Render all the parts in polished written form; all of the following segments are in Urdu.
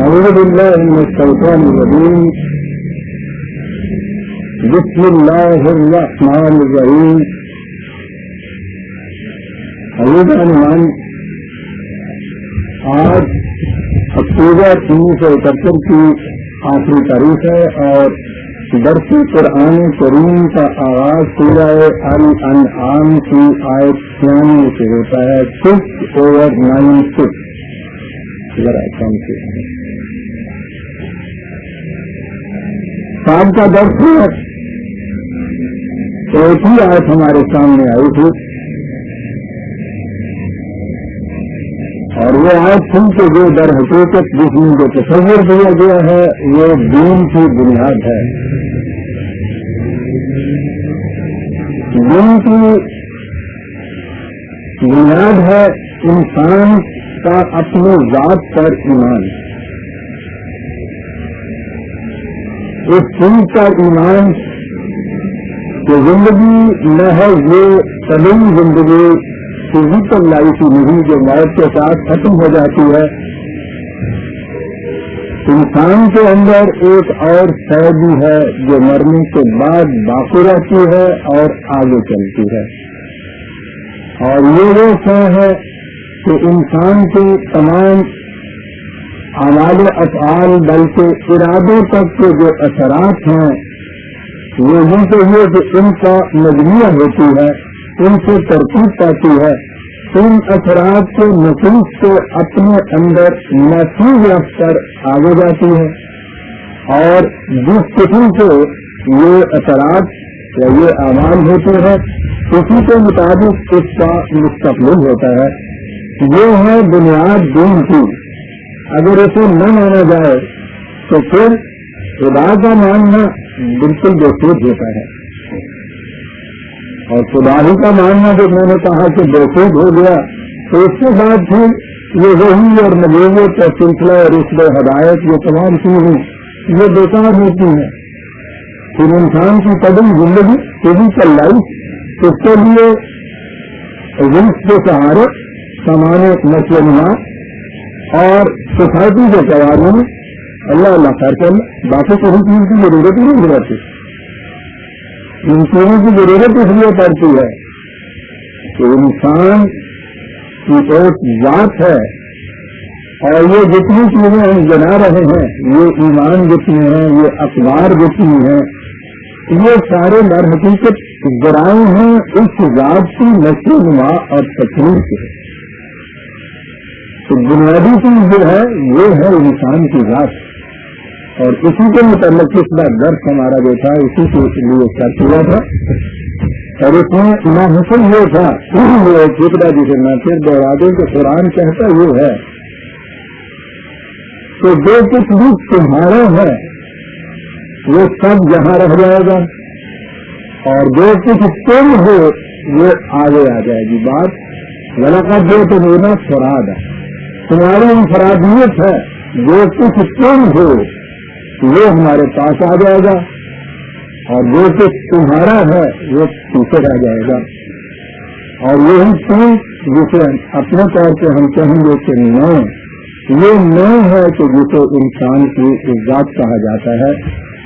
أعوذ بالله من الشيطان الرجيم. بسم الله الرحمن الرحيم. حضرت عنوان آج اکتوبر 1971 کی آخری تاریخ ہے اور درس قرآن کریم کا آغاز سورہ الانعام کی آیت 96 سے ہوتا ہے. 6/96 ذرا کم سے شام کا درس ہے. ایک ہی آیت ہمارے سامنے آئی تھی اور وہ آیت تھی کہ جو در حقیقت جس میں جو تصور دیا گیا ہے وہ دین کی بنیاد ہے. دین کی بنیاد ہے انسان کا اپنے ذات پر ایمان. اس چیز کا ایمان کہ زندگی محض یہ قدیم زندگی فزیکل لائف ہی نہیں جو موت کے ساتھ ختم ہو جاتی ہے. انسان کے اندر ایک اور شے بھی ہے جو مرنے کے بعد باقی رہتی ہے اور آگے چلتی ہے. اور یہ وہ شے ہے کہ انسان کے تمام اعمال افعال بلکہ ارادوں تک کے جو اثرات ہیں وہ یوں تو یہ کہ ان کا مجموعہ ہوتی ہے، ان سے ترتیب پاتی ہے، ان اثرات کے نتیج سے اپنے اندر محفوظ رکھ کر آگے جاتی ہے. اور جس قسم سے یہ اثرات یا یہ اعمال ہوتے ہیں اسی کے مطابق اس کا مستقبل ہوتا ہے. یہ ہے بنیاد دین کی. اگر اسے نہ مانا جائے تو پھر خدا کا ماننا بالکل بیوقوف ہوتا ہے. اور خدا ہی کا ماننا جو میں نے کہا کہ بیوقوف ہو گیا تو اس کے بعد پھر یہ وحی اور نبوت کا سلسلہ اور رشد و ہدایت یہ تمام چیزیں یہ بیکار ہوتی ہیں. پھر انسان کی قدم زندگی فزیکل لائف اس کے لیے رزق کے سہارے سامان نشو و نما اور سوسائٹی کے قوانین اللہ اللہ خیر کرنا باقی کسی چیز کی ضرورت ہی نہیں رہتی. ان چیزوں کی ضرورت اس لیے پڑتی ہے کہ انسان کی ایک ذات ہے اور یہ جتنی چیزیں ہم جنا رہے ہیں یہ ایمان جتنے ہیں یہ اخبار جتنی ہیں یہ سارے در حقیقت ذرائع ہیں اس ذات کی نشو و نما اور تکمیل کے. تو بنیادی چیز جو ہے وہ ہے انسان کی ذات اور اسی کے متعلق اس بار درس ہمارا جو تھا اسی کے لیے سچ ہوا تھا. اور اس میں نہ حسن یہ تھا وہ فکرہ جسے میں پھر دوہرا دوں کہ قرآن کہتا یہ ہے کہ جو کچھ بھی تمہارا ہے وہ سب جہاں رہ جائے گا اور جو کچھ تم ہو وہ آگے آ جائے گی. بات غلط جو تو ہونا فراد ہے تمہاری انفرادیت ہے. جو کچھ تم ہو وہ ہمارے پاس آ جائے گا اور جو کچھ تمہارا ہے وہ پیچھے رہ جائے گا. اور یہی چیز جسے اپنے طور پہ ہم کہیں گے کہ نو یہ نو ہے کہ جسے انسان کی عزت کہا جاتا ہے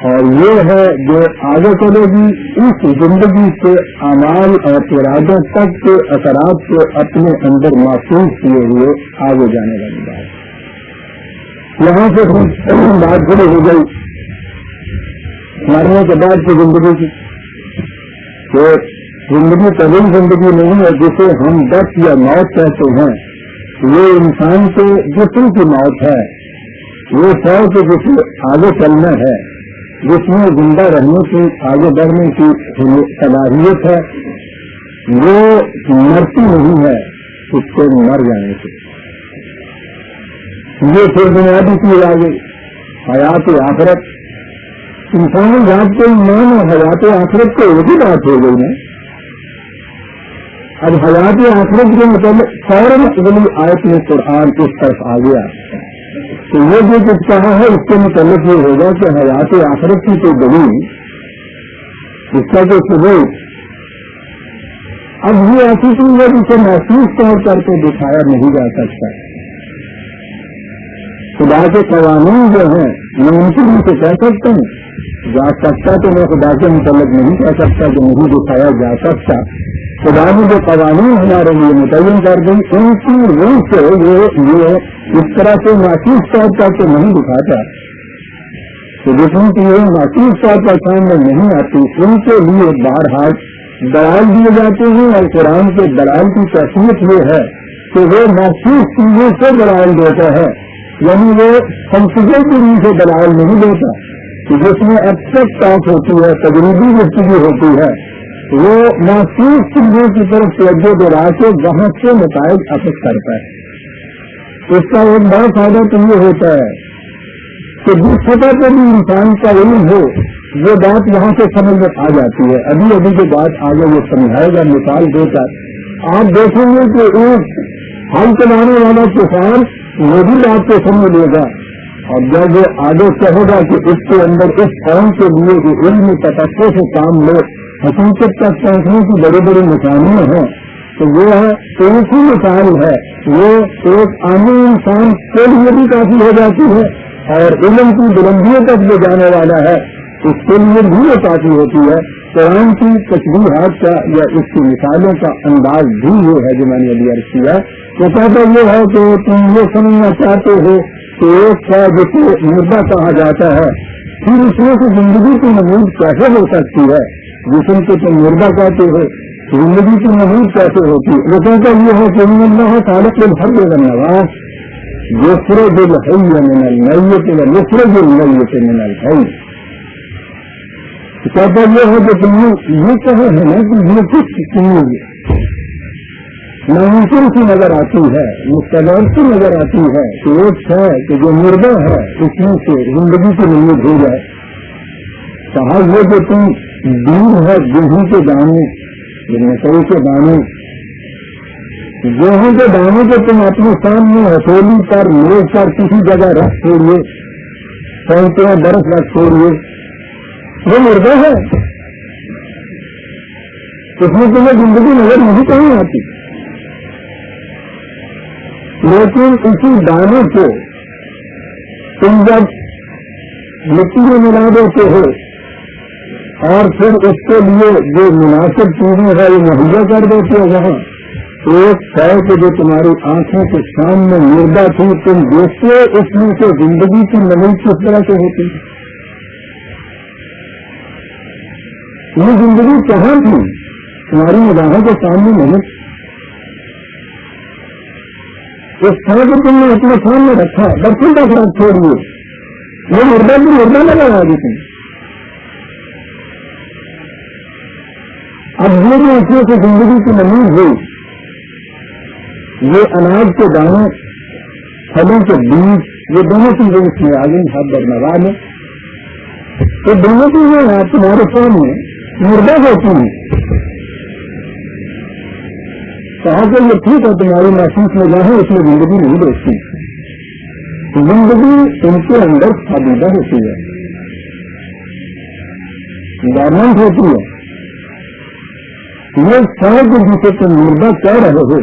اور یہ ہے جو آگے چلے گی اس زندگی کے اعمال اور ارادوں تک کے اثرات کو اپنے اندر محسوس کیے ہوئے آگے جانے والی بات. یہاں سے بات شروع ہو گئی مرنے کے بعد کی زندگی کی کہ زندگی طویل زندگی نہیں ہے جسے ہم ڈیتھ یا موت کہتے ہیں. یہ انسان کے جسم کی موت ہے. وہ سو کے جسے آگے چلنا ہے جس میں زندہ رہنے کی آگے بڑھنے کی صلاحیت ہے وہ مرتی نہیں ہے اس کے مر جانے سے. یہ پھر بنیادی چیز آ گئی حیات آخرت. انسانی ذات کے ایمان اور حیات آخرت کو ایک ہی بات ہو گئی نا. اب حیات آخرت کے مطلب فوراً اگلی آیت میں قرآن اس طرف آ گیا تو یہ جو کچھ کہا ہے اس کے متعلق یہ ہوگا کہ حیات آخرت کی تو دلیل اس کا جو ثبوت اب یہ ایسی چیز ہے جسے محسوس طور کر کے دکھایا نہیں جا سکتا. خدا کے قوانین جو ہیں میں ان کی بھی سے کہہ سکتا ہوں, جا سکتا تو میں خدا کے متعلق نہیں کہہ سکتا کہ نہیں دکھایا جا سکتا. خدا نے جو قوانین ہمارے لیے متعین کر دی ان کی روح سے یہ اس طرح سے محسوس طور پر کے نہیں دکھاتا کہ جسم کی یہ محسوس طور پر سامنے نہیں آتی. ان کے لیے بہرحال دلائل دیے جاتے ہیں, اور قرآن کے دلائل کی کیفیت یہ ہے کہ وہ محسوس چیزوں سے دلائل دیتا ہے, یعنی وہ سنسدوں کی روح سے دلائل نہیں دیتا کہ جس میں ایکسپٹ ٹاک ہوتی ہے, تجربی گفتگو ہوتی ہے. وہ محسوس چیزوں کی طرف توجہ دلا کے وہاں سے نتائج حاصل کرتا ہے. اس کا ایک بڑا فائدہ تو یہ ہوتا ہے کہ جس سطح پہ بھی انسان کا علم ہو وہ بات یہاں سے سمجھ میں آ جاتی ہے. ابھی جو بات آگے وہ سمجھائے گا مثال دے کر. آپ دیکھیں گے کہ ایک حل چلانے والا کسان وہ بھی بات کو سمجھ لے گا, اور جب وہ آگے کہے گا کہ اس کے اندر اس قوم کے لیے جو علم تفقع سے کام لے, حقیقت تک پہنچنے کی بڑی بڑی نشانیاں ہیں, تو وہ ہے ایک ہی مثال ہے. وہ ایک عام انسان کے لیے بھی کافی ہو جاتی ہے, اور علم کی بلندیوں تک جو جانے والا ہے اس کے لیے بھی وہ کافی ہوتی ہے. قرآن کی تشریحات کا یا اس کی مثالوں کا انداز بھی یہ ہے جو میں نے ابھی عرض کیا. تو کہتا یہ ہے کہ تم یہ سمجھنا چاہتے ہو کہ ایک ہے جسے مردہ کہا جاتا ہے, پھر اس میں سے زندگی کی نمود کیسے ہو سکتی ہے؟ جسم کو تم مردہ کہتے ہو, زندگی کی نمود کیسے ہوتی ہے؟ وہ کہتا یہ ہے کہ اللہ خالق الحب والنواس یخرج الحی من المیت ویخرج المیت من الحی. کہتا یہ ہے کہ تم نے یہ کہا ہے نا کہ یہ کچھ چیز ناممکن کی نظر آتی ہے, مستقبل کی نظر آتی ہے کہ ایک ہے کہ جو مردہ ہے اس میں سے زندگی کی نمود ہو جائے. کہا یہ کہ تم دور ہے گیہوں کے دانے, مکئی کے دانے, گیہوں کے دانے کو تم اپنے سامنے ہتھیلی پر میز پر کسی جگہ رکھ چھوڑیے, پینٹیں برف رکھ چھوڑیے, وہ مردہ ہے, اس میں تمہیں زندگی نظر نہیں کہیں آتی. لیکن اسی دانے کو تم جب مٹی میں ملا دیتے ہو اور پھر اس کے لیے جو مناسب چیزیں ہے وہ مہیا کر دیتے ہو, وہاں ایک ہے کہ جو تمہاری آنکھوں کے سامنے مردہ تھی تم دیکھتے اس میں سے زندگی کی نمود کس طرح سے ہوتی ہے. یہ زندگی کہاں تھی تمہاری نگاہوں کے سامنے نہیں, اس طرح کو تم نے اپنے سامنے رکھا, برسوں کا فرق چھوڑیے, یہ مردہ بھی مردہ لگا آگے تم. اب یہ جو اس میں سے زندگی کی نمود ہوئی, یہ اناج کے دانے, پھلوں کے بیج, یہ دونوں چیزیں اس میں آ گئی. ہاتھ اور نوا میں یہ دونوں چیزیں آپ تمہارے سامنے مردہ ہوتی ہیں. کہا کہ یہ ٹھیک ہے تمہاری محسوس نگاہیں اس میں زندگی نہیں دیکھتی, زندگی ان کے اندر خالیدہ ہوتی ہے, گورنمنٹ ہوتی ہے. یہ شاید جسے تم مردہ کہہ رہے ہو,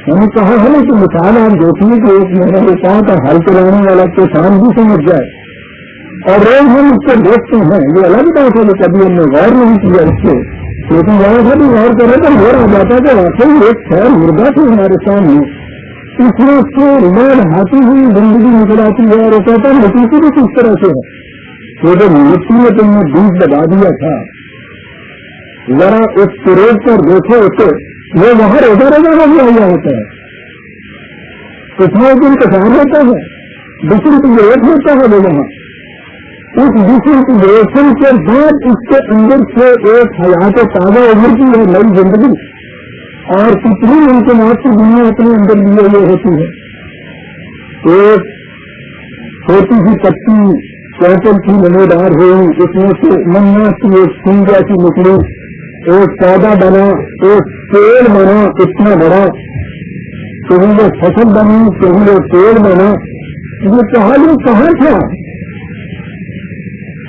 ہم نے کہا ہے نا کہ مثال آپ دیکھیے کہ ایک میں نے کہا تھا ہل چلانے والا کسان بھی سمجھ جائے, اور روز ہم اس کو دیکھتے ہیں. یہ الگ بات ہے کہ کبھی ہم نے غور نہیں کیا اس سے, لیکن یہاں سے بھی غور کرے تو غور آ جاتا کہ واقعی ایک خیر مردہ تھی ہمارے سامنے, اس میں سے لڑ ہاتی ہوئی زندگی نکل آتی ہے. اور وہ کہتا ہے مٹی کی بھی کس طرح سے ہے, وہ جو مٹی میں تم نے بیج لگا دیا تھا, ذرا اس پروگ پر دیکھے اسے, وہ وہاں روزہ روزہ میں بھی آیا ہوتا ہے, اس میں ایک انتظار ہوتا ہے, دوسری تجربت ہوتا ہے. وہ وہاں اس دوسری تجربت کے بعد اس کے اندر سے ایک حیات تازہ ابھرتی ہے, نئی زندگی, اور کتنی ممکنات کی دنیا اپنے اندر لیے ہوئے ہوتی ہے. ایک چھوٹی سی پتی کیپل کی نمودار ہوئی, اس میں سے منا کی ایک سنگا کی نکلی, ایک پودا بنا, ایک پیڑ بنا اتنا بڑا, کہیں وہ فصل بنی, کہیں وہ پیڑ بنا. یہ کہاں تھا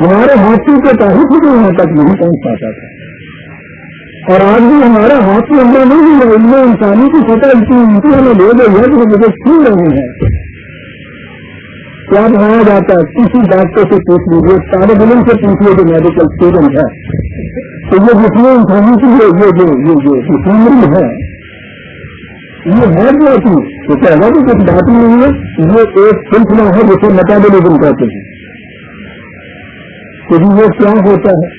ہمارے ہاتھوں کے تاریخ بھی یہاں تک نہیں پہنچ پاتا تھا، اور آج بھی ہمارا ہاتھ میں اندر نہیں ہے، ان میں انسانی کی سطح اتنی ہمیں لے گئی ہے کہ وہ مجھے چھو رہے ہیں. کیا بنایا جاتا ہے؟ کسی ڈاکٹر سے پوچھ لیجیے، طالب علم سے پوچھیے جو میڈیکل اسٹوڈنٹ ہے، تو یہ جتنے انسانی کی یہ مشینری ہے یہ ہے جو اپنی تو کہنا کہ کچھ بات نہیں ہے، یہ ایک سلسلہ ہے جسے میٹابولزم کہتے ہیں. تو یہ کیا ہوتا ہے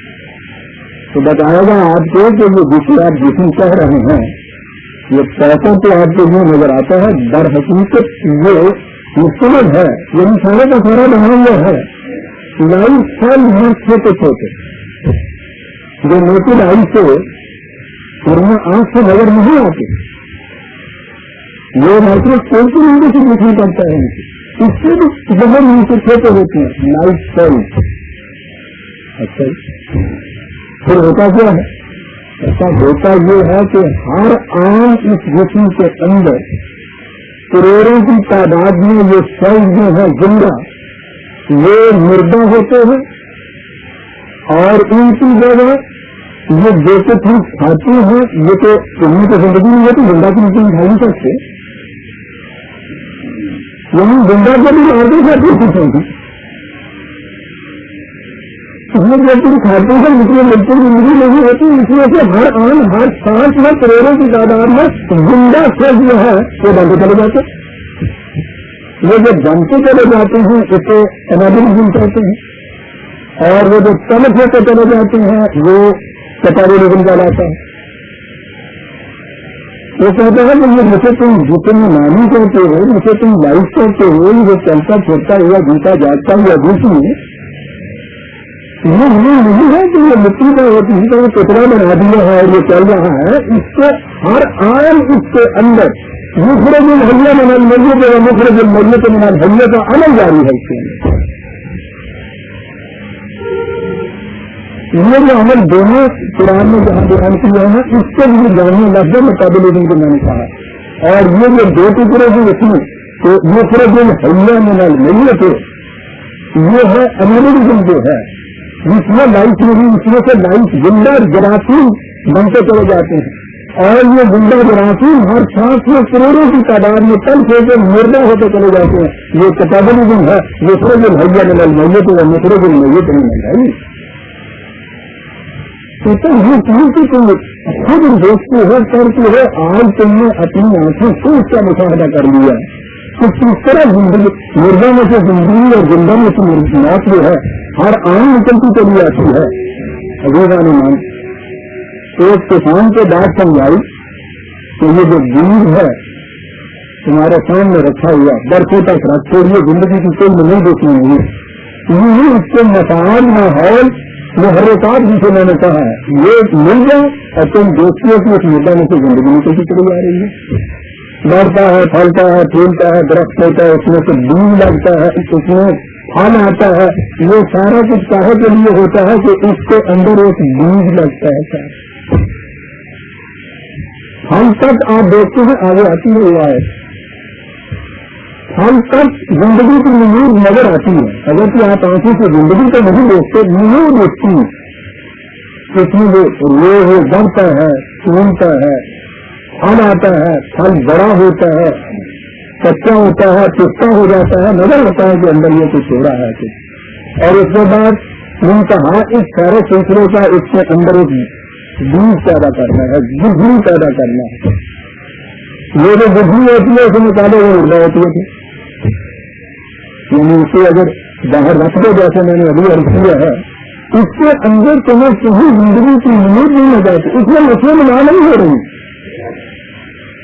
تو بتایا گا آپ کو کہ یہ جسے آپ جسم کہہ رہے ہیں یہ پیسہ تو آپ کو یہ نظر آتا ہے، در حقیقت یہ مستند ہے، یہ سارے کا سارا بنا ہوا ہے. لائف سیل ہیں چھوٹے چھوٹے جو نیچر آئی سے ورنہ آنکھ سے نظر نہیں آتے، یہ مائکروسکوپ کی وجہ سے دیکھنا پڑتا ہے، اس سے بھی بہت نیچے چھوٹے ہوتے ہیں لائف سیل. اچھا پھر ہوتا کیا ہے؟ ایسا ہوتا یہ ہے کہ ہر عام اس جسم کے اندر کروڑوں کی تعداد میں یہ سیل جو ہے زندہ یہ مردہ ہوتے ہیں، اور ان کی جگہ یہ جو کچھ ہم کھاتے ہیں یہ تو انہیں تو زندگی میں تو زندہ کی مٹی کھا نہیں سکتے، یہاں زندہ کو بھی مارتے کھاتے ہیں. جب تم کھاتے ہیں مٹی ملتی زندگی نہیں ہوتی، اس لیے سے ہر آن ہر سانس میں کروڑوں کی تعداد میں زندہ سیل جو ہے وہ بنتے چلے جاتے ہیں. وہ جو بنتے چلے جاتے ہیں اسے انرجی کہتے ہیں، اور وہ جو تلف ہوتے چلے جاتے ہیں وہ میٹابولزم کہلاتا ہے. وہ کہتا ہے کہ یہ مجھے تم جتنے نانی کرتے ہو، مجھے تم لائف کرتے ہو، یہ چلتا پھرتا ہوا جیتا جاگتا ہوا دوسری یہ نہیں ہے کہ یہ مٹی کا ہوتی ہے وہ کچرا بنا دیا ہے اور یہ چل رہا ہے. اس سے ہر عام اس کے اندر مخرج الحیہ من المیت اور مخرج المیت من الحیہ کا عمل جاری ہے. اس کے اندر یہ جو عمل دونوں قرآن میں جہاں بیان کیا ہے اس سے بھی جاننے لفظ میٹابولزم کو میں نے کہا، اور یہ جو دو ٹکڑے ہیں اس میں تو مخرج الحیہ من المیت یہ ہے انرجی جو ہے جس میں لائف نہیں، اس میں سے لائف زندہ جراثیم بنتے چلے جاتے ہیں، اور یہ زندہ جراثیم ہر سانس میں کروڑوں کی تعداد میں تلف ہو کے مردہ ہوتے چلے جاتے ہیں. یہ میٹابولزم ہے. مخرج الحیہ من المیت و مخرج المیت من الحی. تو یہ چیز کی تم خود دیکھتے ہو کرتے ہو، آج تم نے اپنی آنکھوں سے اس کا مشاہدہ کر لیا کہ کس طرح زندگی مردہ میں سے زندگی اور زندہ میں سے موت جو ہے ہر عام نکلتی چلی آتی ہے. عزیزان ایمان ایک کسان کے بعد سمجھائی کہ یہ جو بیج ہے تمہارے سامنے رکھا ہوا برسوں تک رکھتے ہوئے زندگی کی کوئی نہیں دیکھنی ہوئی، یوں اس کے مسائل ماحول محرکات جسے میں نے کہا ہے یہ مل جائے اور تم دیکھتے ہو کہ اس مردہ میں سے زندگی نکلتی چلی آ رہی ہے. بڑھتا ہے، پھلتا ہے، پھولتا ہے، درخت ہوتا ہے، اس میں سے بیج لگتا ہے، اس میں پھل آتا ہے. یہ سارا کچھ کہے کے لیے ہوتا ہے کہ اس کے اندر ایک بیج لگتا ہے. پھل تک آپ دیکھتے ہیں آگے آتی ہوا ہے، پھل تک زندگی کی نمود نظر آتی ہے. اگر کہ آپ آنکھوں سے زندگی کو نہیں دیکھتے نمود دیکھتی ہیں، اس میں جو روح بڑھتا ہے، پھولتا ہے، پھل آتا ہے، پھل بڑا ہوتا ہے، کچا ہوتا ہے، چپٹا ہو جاتا ہے، نظر آتا ہے کہ اندر یہ کچھ ہو رہا ہے کچھ. اور اس کے بعد منتہا اس سارے سلسلے کا اس کے اندر ایک بیج پیدا کرنا ہے، بجلی پیدا کرنا ہے. یہ جو بجلی ہوتی ہے اسے نکالے وہ اڑا ہوتی ہے، یعنی اسے اگر باہر رکھ دو جیسے میں نے ابھی عرض کیا ہے اس کے اندر تمہیں صحیح زندگی کی امید نہیں ہو جاتی، اس میں نشے منا نہیں ہو رہی.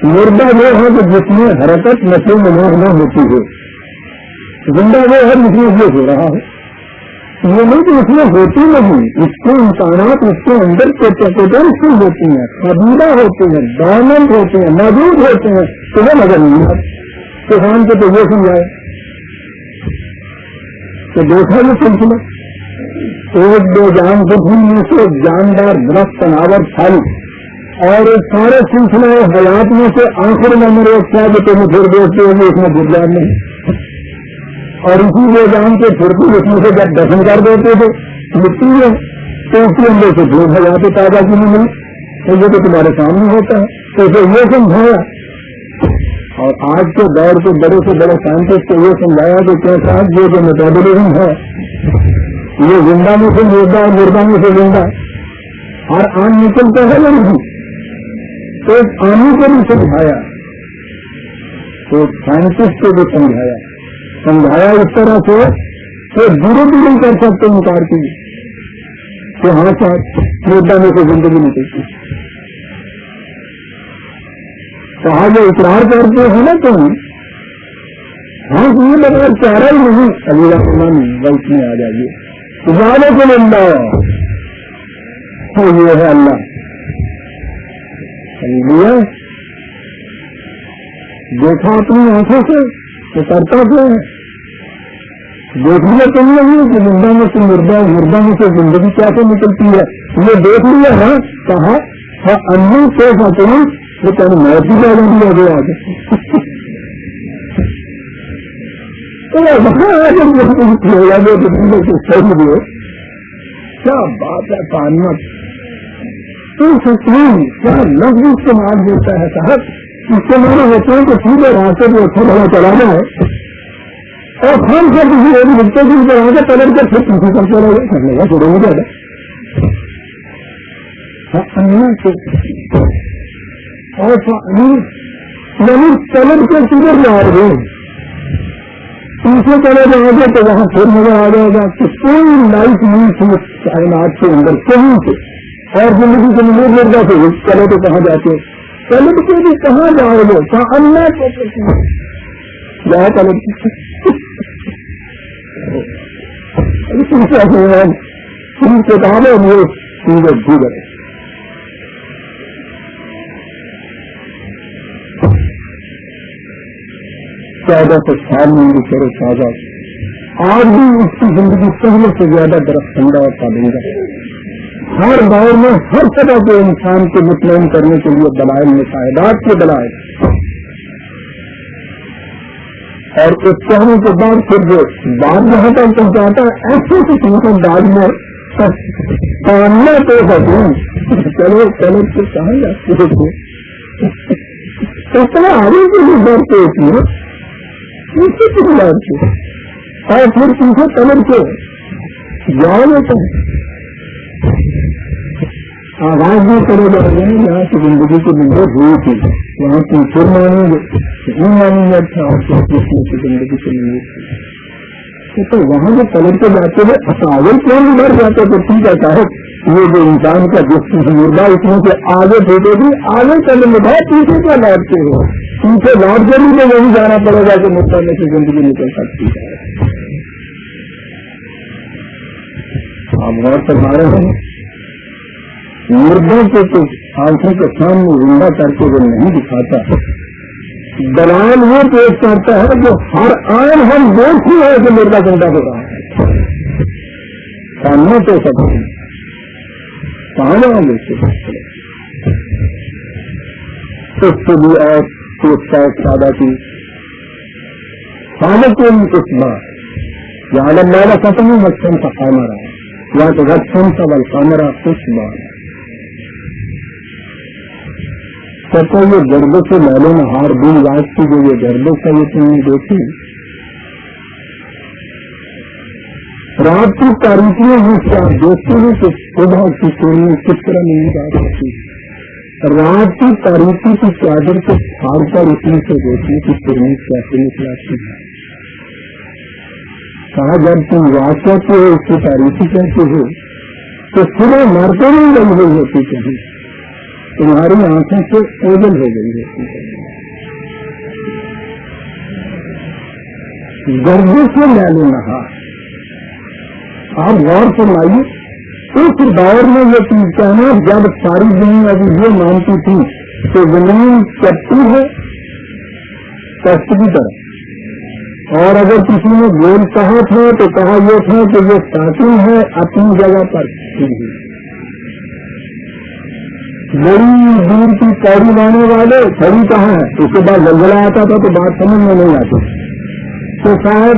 مردہ وہ ہے کہ جس میں حرکت نشے منا نہ ہوتی ہے، زندہ وہ ہے جس میں یہ ہو رہا ہے. یہ نہیں کہ اس میں ہوتی نہیں، اس کے امکانات اس کے اندر پوٹینشیل ہوتی ہیں، قبیلہ ہوتے ہیں، ڈائمنڈ ہوتے ہیں، موجود ہوتے ہیں، تمہیں نظر نہیں آتے. کسان کو تو یہ سمجھائے کہ دیکھا یہ سلسلہ ایک دو جان بجھن میں سے جاندار درخت تناور پھل اور سارے سلسلے حیات میں سے آخر نمبر ایک کیا کہ تمہیں پھر دیکھتے ہو اس میں گزار نہیں، اور اسی میدان کے پھر بھی اس میں سے جب دفن کر دیتے تھے مٹی ہے تو اس کے اندر سے دھوپ ہزاتے تازہ کی نہیں ملی، تو یہ تو تمہارے سامنے ہوتا ہے، تو اسے یہ سمجھایا۔ اور آج کے دور کے بڑے سے بڑے سائنٹسٹ کو یہ سمجھایا کہ کیا صاحب یہ جو میٹابولزم ہے یہ زندہ میں سے مردہ اور مردہ میں سے زندہ ہر آن نکلتا ہے یا نہیں، تو اس آنے کو بھی سمجھایا، تو سائنٹسٹ کو بھی سمجھایا اس طرح سے کہ دورے بھی نہیں کر سکتے انکار کی کہ ہاں صاحب مردہ میں سے زندگی نکلتی، کہا جو اقرار کرتے ہیں نا تم ہاں یہ بغیر چارہ ہی نہیں، ابھی رحمان وقت میں آ جائیے زیادہ کو اللہ تو یہ ہے اللہ لیا دیکھا اپنی آنکھوں سے تو کرتا کیا ہے، دیکھنا تم نہیں کہ زندہ میں سے مردہ مردہ میں سے زندگی کیسے نکلتی ہے، یہ دیکھ لیا نا کہا اندر سے تم وہ کہیں موت بھی پیدا نہیں ہو گیا کیا بات ہے تعمیر تو سکون کیا لفظ استعمال ہوتا ہے صاحب، استعمال ہوتا ہے کہ سیدھے راستے میں اچھا بڑا چلانا ہے اور خان سے کسی ایک رشتے کی طرح سے پلٹ کر پھر کسی کرتے رہے کرنے کا شروع ہو جائے گا اور چلن کے کدھر جا رہے پیچھے چلے جائیں گے تو وہاں پھر مزہ آ جائے گا کہ کوئی لائف نہیں تھی کائنات کے اندر کہیں سے، اور زندگی کے مجھے مردہ سے چلے تو کہاں جاتے چلے کے بھی کہاں جاؤ گے اللہ کو جاؤ چلے کتابیں یہ سندر جھوگر چودہ سو سال میں بھی شروع تازہ آج بھی اس کی زندگی پہلے سے زیادہ درخت اور پابندہ ہر دور میں ہر طرح کے انسان کو مطمئن کرنے کے لیے دلائل مشاہدات کے دلائل، اور اس کہنے کے بعد پھر جو بات جہاں تک پہنچاتا ہے ایسے قسم کے بعد میں سامنا تو سکوں چلو چلو سے کہاں جاتے تھے کتنا آگے کے لیے ڈرتے ہوتی ہے اور پھر پیچھے کلر کے جاؤ لیتے ہیں آواز بھی کرے جا رہے ہیں یہاں کی زندگی کی بندت ہوئی تھی وہاں کی پھر مانیں گے نہیں مانیں گے اچھا اور کی زندگی کی بندت تو وہاں جو کلر کے جاتے ہوئے اصاول کیوں نہیں بڑھ جاتے تو ٹھیک ہے صاحب یہ جو انسان کا جس مردہ اس میں سے آگے پھینکے گی آگے چلے میں پیچھے کیا لوٹتے ہو پیچھے لوٹ کر بھی وہی جانا پڑے گا کہ مردہ میں سے زندگی نکل سکتی ہے۔ آپ غور فرما رہے ہیں مردوں کو تو آنکھوں کے سامنے زندہ کر کے وہ نہیں دکھاتا، دلائل وہ پیش کرتا ہے جو ہر آن ہم دیکھتے ہیں کہ مردہ زندہ ہو رہا ہے سامنے تو سب کہاں جائیں گے اس سے بھی اور سادہ کی سادہ کو کچھ بات یا عالم میرا ختم ہے مچھن کا کامرا یا تو رچن کا بل کامرا کچھ بات کہتا یہ گردوں سے میلوں میں ہار دن رات کی جو یہ گردوں کا یہ تم نے دیکھی رات کی تاریخیاں ہیں کیا دیکھتے ہیں کہ صبح کی چوریاں کس طرح نہیں جا سکتی، رات کی تاریخی کی چادر کو پھاڑ کر اس میں سے روشنی کی کرنی کیسے نکلاتی ہے، کہا جب تم رات کہتے ہو اس کی تاریخی کہتے ہو تو صبح مرتے نہیں لگ گئی ہوتی کہیں تمہاری آنکھوں سے اوجل ہو گئی ہوتی ہے، گردوں سے میلے نہا۔ آپ غور فرمائیے اس دور میں یہ چیز کہنا جب ساری دنیا ابھی یہ مانتی تھی کہ زمین چپٹی ہے کشت کی طرح، اور اگر کسی نے گول کہا تھا تو کہا یہ تھا کہ یہ ساکن ہے اپنی جگہ پر، بڑی دور کی پوڑی لانے والے کھڑی کہاں ہے، اس کے بعد زلزلہ آتا تھا تو بات سمجھ میں نہیں آتی، تو شاید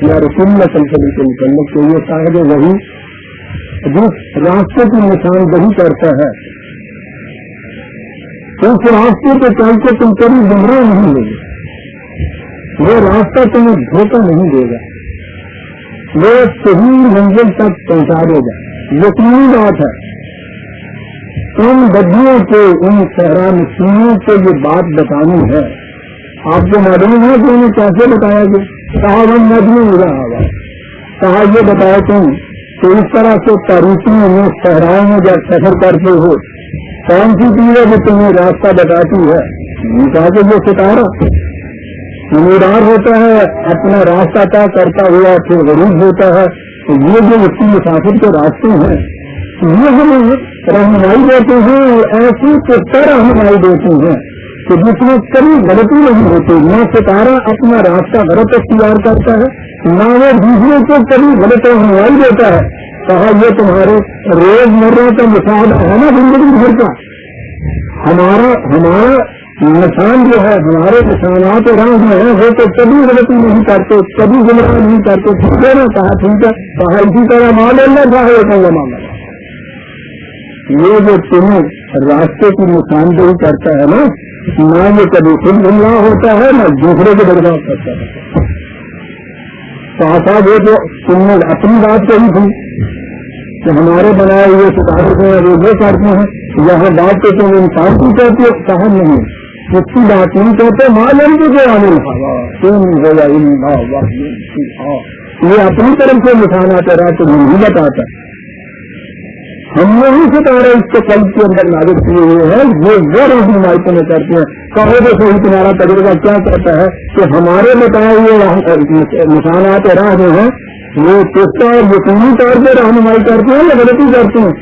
یا رسول اللہ صلی اللہ علیہ وسلم کے متعلق تو یہ صاحب وہی جس راستے کی نشاندہی کرتا ہے اس راستے پہ چل کے تم کبھی گمراہ نہیں ہوگے، وہ راستہ تمہیں دھوکہ نہیں دے گا، وہ صحیح منزل تک پہنچا دے گا۔ یقینی بات ہے ان بدیوں کو، ان صحرا نشینوں کو یہ بات بتانی ہے۔ آپ کو معلوم ہے کہ انہیں کیسے بتایا گیا؟ کہا وہ مجموع ہو رہا ہوا، کہا یہ بتایا تم کہ اس طرح سے تاریخوں میں صحراؤں میں جب سفر کرتے ہو کون سی چیز ہے جو تمہیں راستہ بتاتی ہے؟ کہا کہ وہ ستارہ امیدار ہوتا ہے، اپنا راستہ طے کرتا ہوا پھر غروب ہوتا ہے۔ تو یہ جو اس کی مسافر کے راستے ہیں یہ ہمیں رہنمائی دیتے ہیں، اور ایسی پختہ رہنمائی دیتے ہیں کہ جس میں کبھی غلطی نہیں ہوتی۔ نہ ستارہ اپنا راستہ غلط اختیار کرتا ہے، نہ وہ دوسرے کو کبھی غلط رہنمائی دیتا ہے۔ کہا یہ تمہارے روز مرہ کا مشاہدہ ہے نا زندگی بھر کا، ہمارا نشان جو ہے، ہمارے نشانات راہ میں ہے، وہ تو کبھی غلطی نہیں کرتے، کبھی گمراہ نہیں کرتے۔ ٹھیک ہے نا؟ کہا ٹھیک ہے۔ کہا اسی طرح مان اللہ چاہے معاملہ یہ جو تمہیں راستے کی نشاندہی کرتا ہے نا، نہ یہ کبھی خود گمراہ ہوتا ہے نہ دوسرے کو برباد کرتا ہے۔ صاحب یہ جو تم نے اپنی بات کہی تھی کہ ہمارے بنائے ہوئے ستارے کو وہ یہ کرتے ہیں، یہاں بات تو تم انسان کی کہتے ہو، کہا نہیں اس کی بات نہیں کہتے، معلوم تو جو عامل یہ اپنی طرف سے نشانات رہا تو نہیں بتاتا۔ ہم نے ہی ستارے اس کے قلب کے اندر نازل کیے ہوئے ہیں، وہ رہنمائی میں کرتے ہیں۔ کہو تو صحیح تمہارا تجربہ کیا کہتا ہے کہ ہمارے بتائے ہوئے نشانات راہ جو ہیں وہ پختہ اور یقینی طور پہ رہنمائی کرتے ہیں یا غلطی کرتے ہیں؟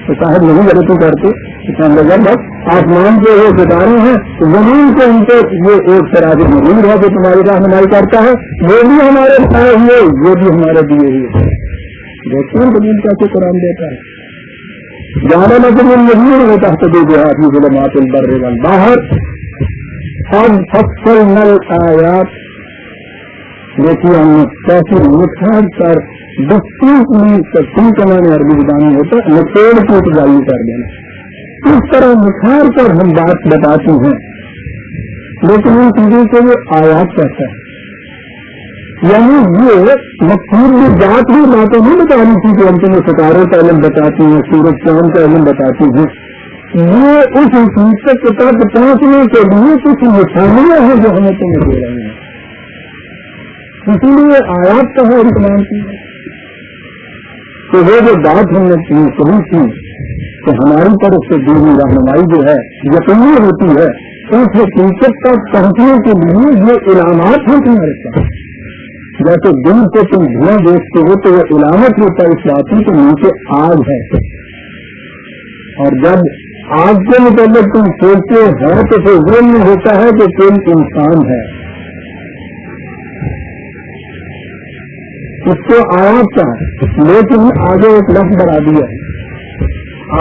تو صاحب نہیں غلطی کرتے، اس کا مطلب بس آسمان کے وہ ستارے ہیں، زمین سے ان کو یہ ایک طرح سے مزید ہے جو تمہاری رہنمائی کرتا ہے، وہ بھی ہمارے بتائے ہوئے، وہ بھی ہمارے دیے ہوئے۔ دیکھتے ہیں دلیل کیسے قرآن دیتا ہے۔ زیادہ نظر نہیں ہوتا ہے تو دیہات میں ظلمات البر والبحر اب فصل نل آیات دیکھیے ہم نے کیسے نکھار کر بستیس میں تقسیم کا معنی عربی زبان میں ہوتا ہے نچوڑ کی اٹھائی کر دینا، اس طرح نکھار کر ہم بات بتاتے ہیں، لیکن ان چیزوں سے وہ آیات کہتا ہے، یعنی یہ مقصود میں ذات ہی باتیں نہیں بتانی تھی کہ ہم تمہیں ستاروں کا علم بتاتی ہیں، سورج چاند کا علم بتاتی ہیں، یہ اس حقیقت تک پہنچنے کے لیے کچھ نشانیاں ہیں جو ہمیں تمہیں دے رہے ہیں، اسی لیے آیات کا ہے اسلام کی کہ وہ جو بات ہم نے کہی تھی کہ ہماری طرف سے دینی رہنمائی جو ہے یقینی ہوتی ہے، اس حقیقت تک پہنچنے کے لیے یہ علامات ہیں تمہارے ساتھ۔ جیسے دن سے تم دھواں دیکھتے ہو تو وہ علامت ہوتا ہے اس بات کی کہ نیچے آگ ہے، اور جب آگ کے متعلق تم سوچتے ہو تو پھر ذہن میں ہوتا ہے کہ کوئی انسان ہے، اس کو آیات کا ہے، لیکن آگے ایک لفظ بڑھا دیا ہے،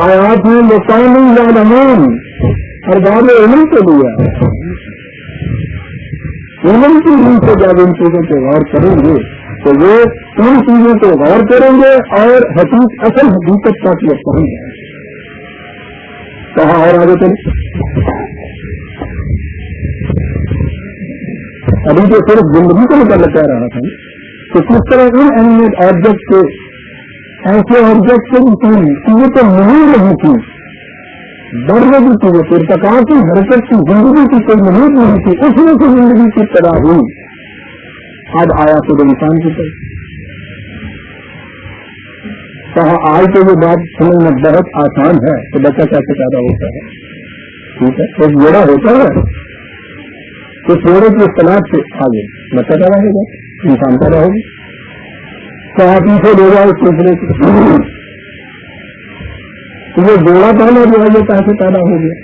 آیات میں لقوم یعلمون، اور بعد علم کو دیا ہے، علم کی روح سے جب ان چیزوں کو غور کریں گے تو وہ ان چیزوں کو غور کریں گے اور اصل حقیقت تک یہ پہنچ جائیں گے۔ کہاں اور آگے چلے، ابھی تو صرف زندگی کو متعلق کہہ رہا تھا کہ کس طرح ان اینیمیٹ آبجیکٹ کے ایسے آبجیکٹ سے چیزیں تو نہیں رہی تھی، بڑھنے کی چیزیں ارتقا کی حرکت کی زندگی کی کوئی محنت نہیں تھی، اس میں سے زندگی کی ابتدا ہوئی، اب آیا خود انسان کی طرف۔ کہا آج تو یہ بات سمجھنا بہت آسان ہے کہ بچہ کیسے پیدا ہوتا ہے، ٹھیک ہے، ایک جوڑا ہوتا ہے تو جوڑے کی اصطلاح سے آگے بچہ پیدا ہوگا، انسان پیدا ہوگا، کہا پیچھے لے جاؤ اس سلسلے سے یہ جوڑا پہنا جو ہے یہ کیسے پیدا ہو گیا،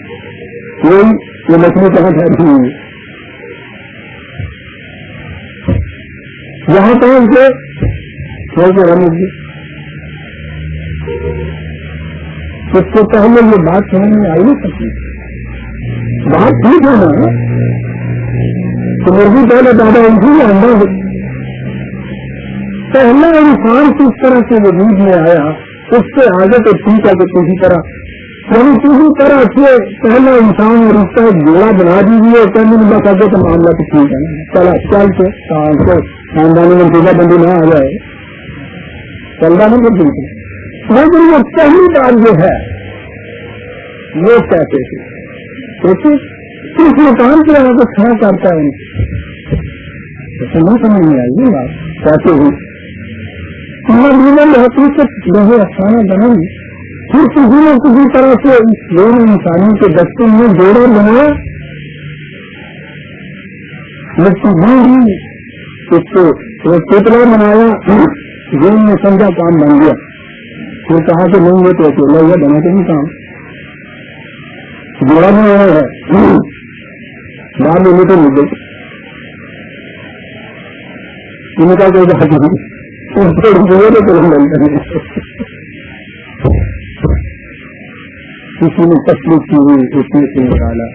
کوئی یہ لکڑی کہاں ٹھہری ہوئی، یہاں پہنچ کے چھوڑ کے رہنے گی، اس سے پہلے یہ بات سمجھ میں آئی نہیں سکتی، بات ٹھیک ہے نا، تو مرغی پہلے پیدا ہوئی تھی یا انڈا ہوئی، پہلا انسان کس طرح سے وجود میں آیا اس سے آگے تو ٹھیک ہے کہ کسی طرح سے پہلا انسان اور اس کا ایک جوڑا بنا دیجیے کہنے میں بس آگے تو معاملہ تو ٹھیک ہے چلا چل کے خاندانی میں منصوبہ بندی نہ آ جائے چلتا نہیں تو ٹھیک ہے لیکن وہ پہلی بار جو ہے وہ کہتے تھے کس مقام پہ آپ کو کھڑا کرتا ہے نہیں سمجھ میں آئی یہ بات کہتے ہوئے حقیقت بہت افسانہ بنا پھر کسی نے کسی طرح سے اس دونوں انسانوں کے دستے میں جوڑا بنایا لیکن اس کو پتلا بنایا جن نے سمجھا کام بن گیا پھر کہا کہ نہیں یہ تو اکیلا ہوا بنا کے نہیں کام جوڑا بنایا ہے بعد میں تو مل گئی ان کا کوئی بات نہیں کسی نے تکلیف کی ہوئی اس میں سے نکالا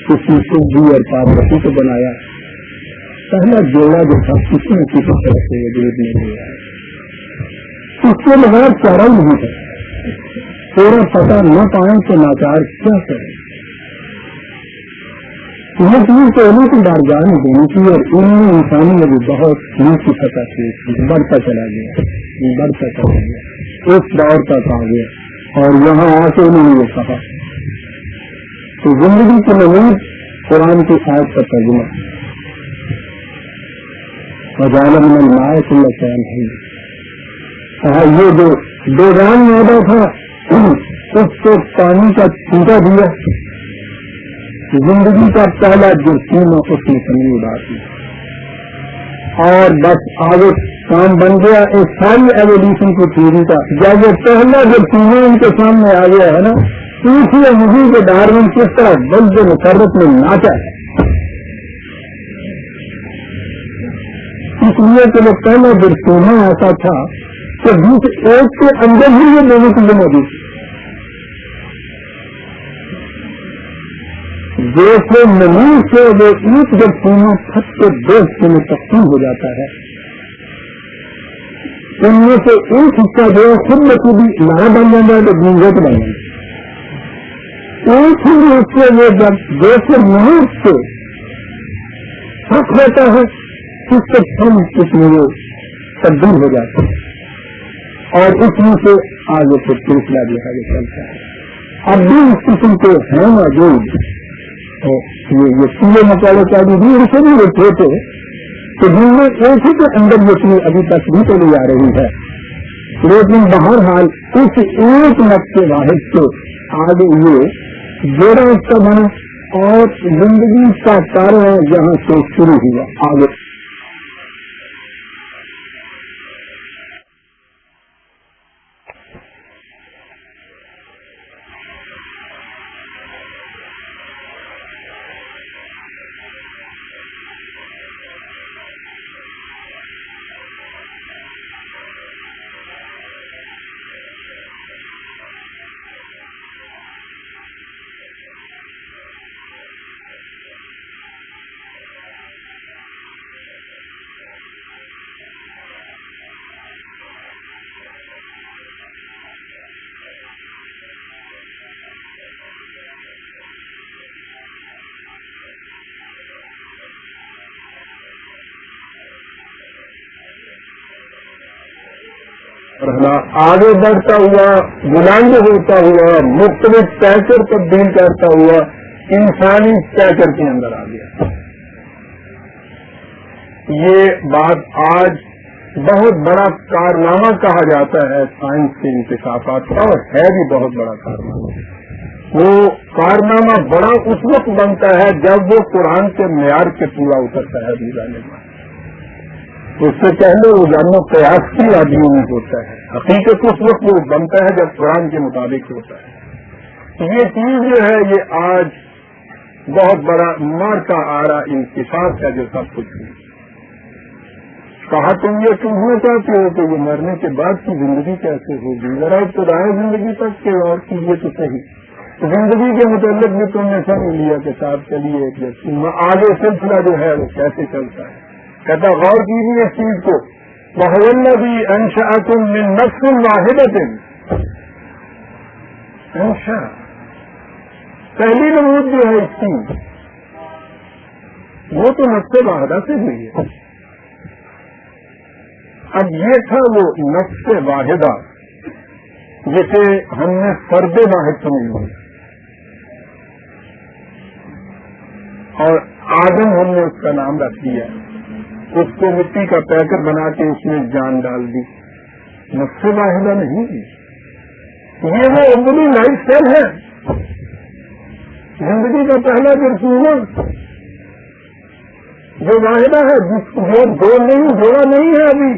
کسی سبزی اور پاپڑی کو بنایا پہلا جوڑا جو تھا کسی نے کسی طرح سے وجود میں لیا اس کے بغیر چارہ نہیں ہے پورا پتہ نہ پائیں کہ ناچار کیا کرے یہ چیز تو انہیں کی بارگاہ میں دینی تھی اور ان میں انسانی ابھی بہت نیچی سطح سے بڑھتا چلا گیا اس دور تک آ گیا اور یہاں آ کے انہوں نے یہ کہا کہ زندگی کی نوید قرآن کی آیت کا ترجمہ وجعل من الماء كل شيء حي یہ جو بیگان معدہ تھا اس کو پانی کا چھینٹا دیا زندگی کا پہلا جرسیم اس نے کمی اڑا دی اور بس آگے کام بن گیا ایک ساری ایولیوشن کی تھیوری کا جب یہ پہلا جرسیم ان کے سامنے آ گیا ہے نا اسی مجھے کے ڈارون کس طرح بلد مقررت میں ناچا ہے اس لیے کہ وہ پہلا جرسیمہ ایسا تھا کہ بیچ ایک کے اندر ہی یہ دونوں چیزیں موجود جیسے نمون سے وہ ایک جب سیما پھٹ کے دو حصے میں تقسیم ہو جاتا ہے ان میں سے ایک حصہ جو ہے خود میں خود نہ بن جاتا ہے تو گنجت بن جاتا ہے ایک ہی حصے میں جب جیسے نمون سے پھٹ ہوتا ہے اس سے پھر اس میں وہ تبدیل ہو جاتا ہے اور اس میں سے آگے سے سلسلہ جو ہے وہ چلتا ہے اب بھی اس قسم کے ہیں موجود یہ سیے مقابلے کا بھی اسے بھی رکھے تھے کہ جن میں ایک ہی کے اندر یہ چیز ابھی تک بھی چلی جا رہی ہے لیکن بہرحال اس ایک نقطے واحد سے آگے یہ جوڑا اس کا بنا اور زندگی کا کاروبار جہاں سے شروع ہوا آگے آگے بڑھتا ہوا بلند ہوتا ہوا مختلف پیچر تبدیل کرتا ہوا انسانی پیچر کے اندر آ گیا. یہ بات آج بہت بڑا کارنامہ کہا جاتا ہے سائنس کے انکشافات کا اور ہے بھی بہت بڑا کارنامہ. وہ کارنامہ بڑا اس وقت بنتا ہے جب وہ قرآن کے معیار کے پورا اترتا ہے دیوانے میں. اس سے پہلے وہ جانو قیاس کی آدمی میں ہوتا ہے. حقیقت اس وقت وہ بنتا ہے جب قرآن کے مطابق ہوتا ہے. یہ چیز جو ہے یہ آج بہت بڑا مارکا آ رہا انکشاف ہے جو سب کچھ ہے. کہا تم یہ پوچھنا چاہتے ہو کہ یہ مرنے کے بعد کی زندگی کیسے ہوگی؟ ذرا ابتدائی زندگی تک کے اور کیجیے تو صحیح. زندگی کے متعلق بھی تم نے سمجھ لیا کہ صاحب چلیے آگے سلسلہ جو ہے وہ کیسے چلتا ہے. کہتا غور کیجیے اس چیز کو وَهُوَ الَّذِي أَنشَأَكُم مِّن نَّفْسٍ وَاحِدَةٍ. انشاء پہلی نمود جو ہے اس کی وہ تو نفس واحدہ سے ہوئی ہے. اب یہ تھا وہ نفس واحدہ جسے ہم نے فرد واحد سمجھ لیا اور آدم ہم نے اس کا نام رکھ دیا. اس کو مٹی کا پیکر بنا کے اس میں جان ڈال دی. نفس واحدہ نہیں ہے یہ، وہ عملی لائف سٹائل ہے، زندگی کا پہلا جرسومہ جو واحدہ ہے، جس جو دو نہیں جوڑا نہیں ہے. ابھی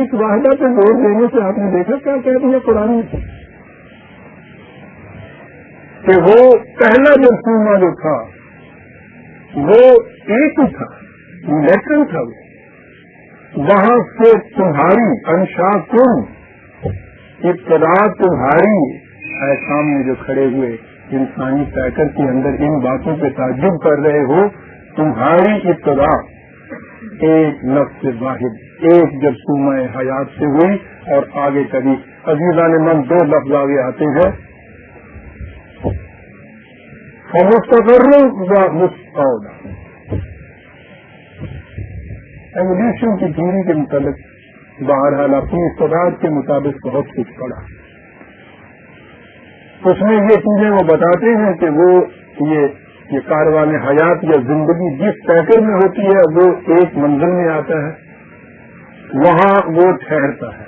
اس واحدہ پہ زور دینے سے آپ نے دیکھا کیا کہہ دیا قرآن میں کہ وہ پہلا جرسومہ جو تھا وہ ایک ہی تھا، لیٹرل تھا. وہاں سے تمہاری انشا تم ابتدا تمہاری سامنے جو کھڑے ہوئے انسانی پیکر کے اندر ان باتوں پہ تعجب کر رہے ہو، تمہاری ابتدا ایک نفس واحد ایک جرسومہ حیات سے ہوئی. اور آگے کبھی عزیزان من دو لفظ آگے آتے ہیں، مستقر و مستعود. ایولیوشن کی تھیوری کے متعلق بہرحال اپنی استعداد کے مطابق بہت کچھ پڑھا. اس میں یہ چیزیں وہ بتاتے ہیں کہ وہ یہ کاروان حیات یا زندگی جس پیکر میں ہوتی ہے وہ ایک منزل میں آتا ہے، وہاں وہ ٹھہرتا ہے،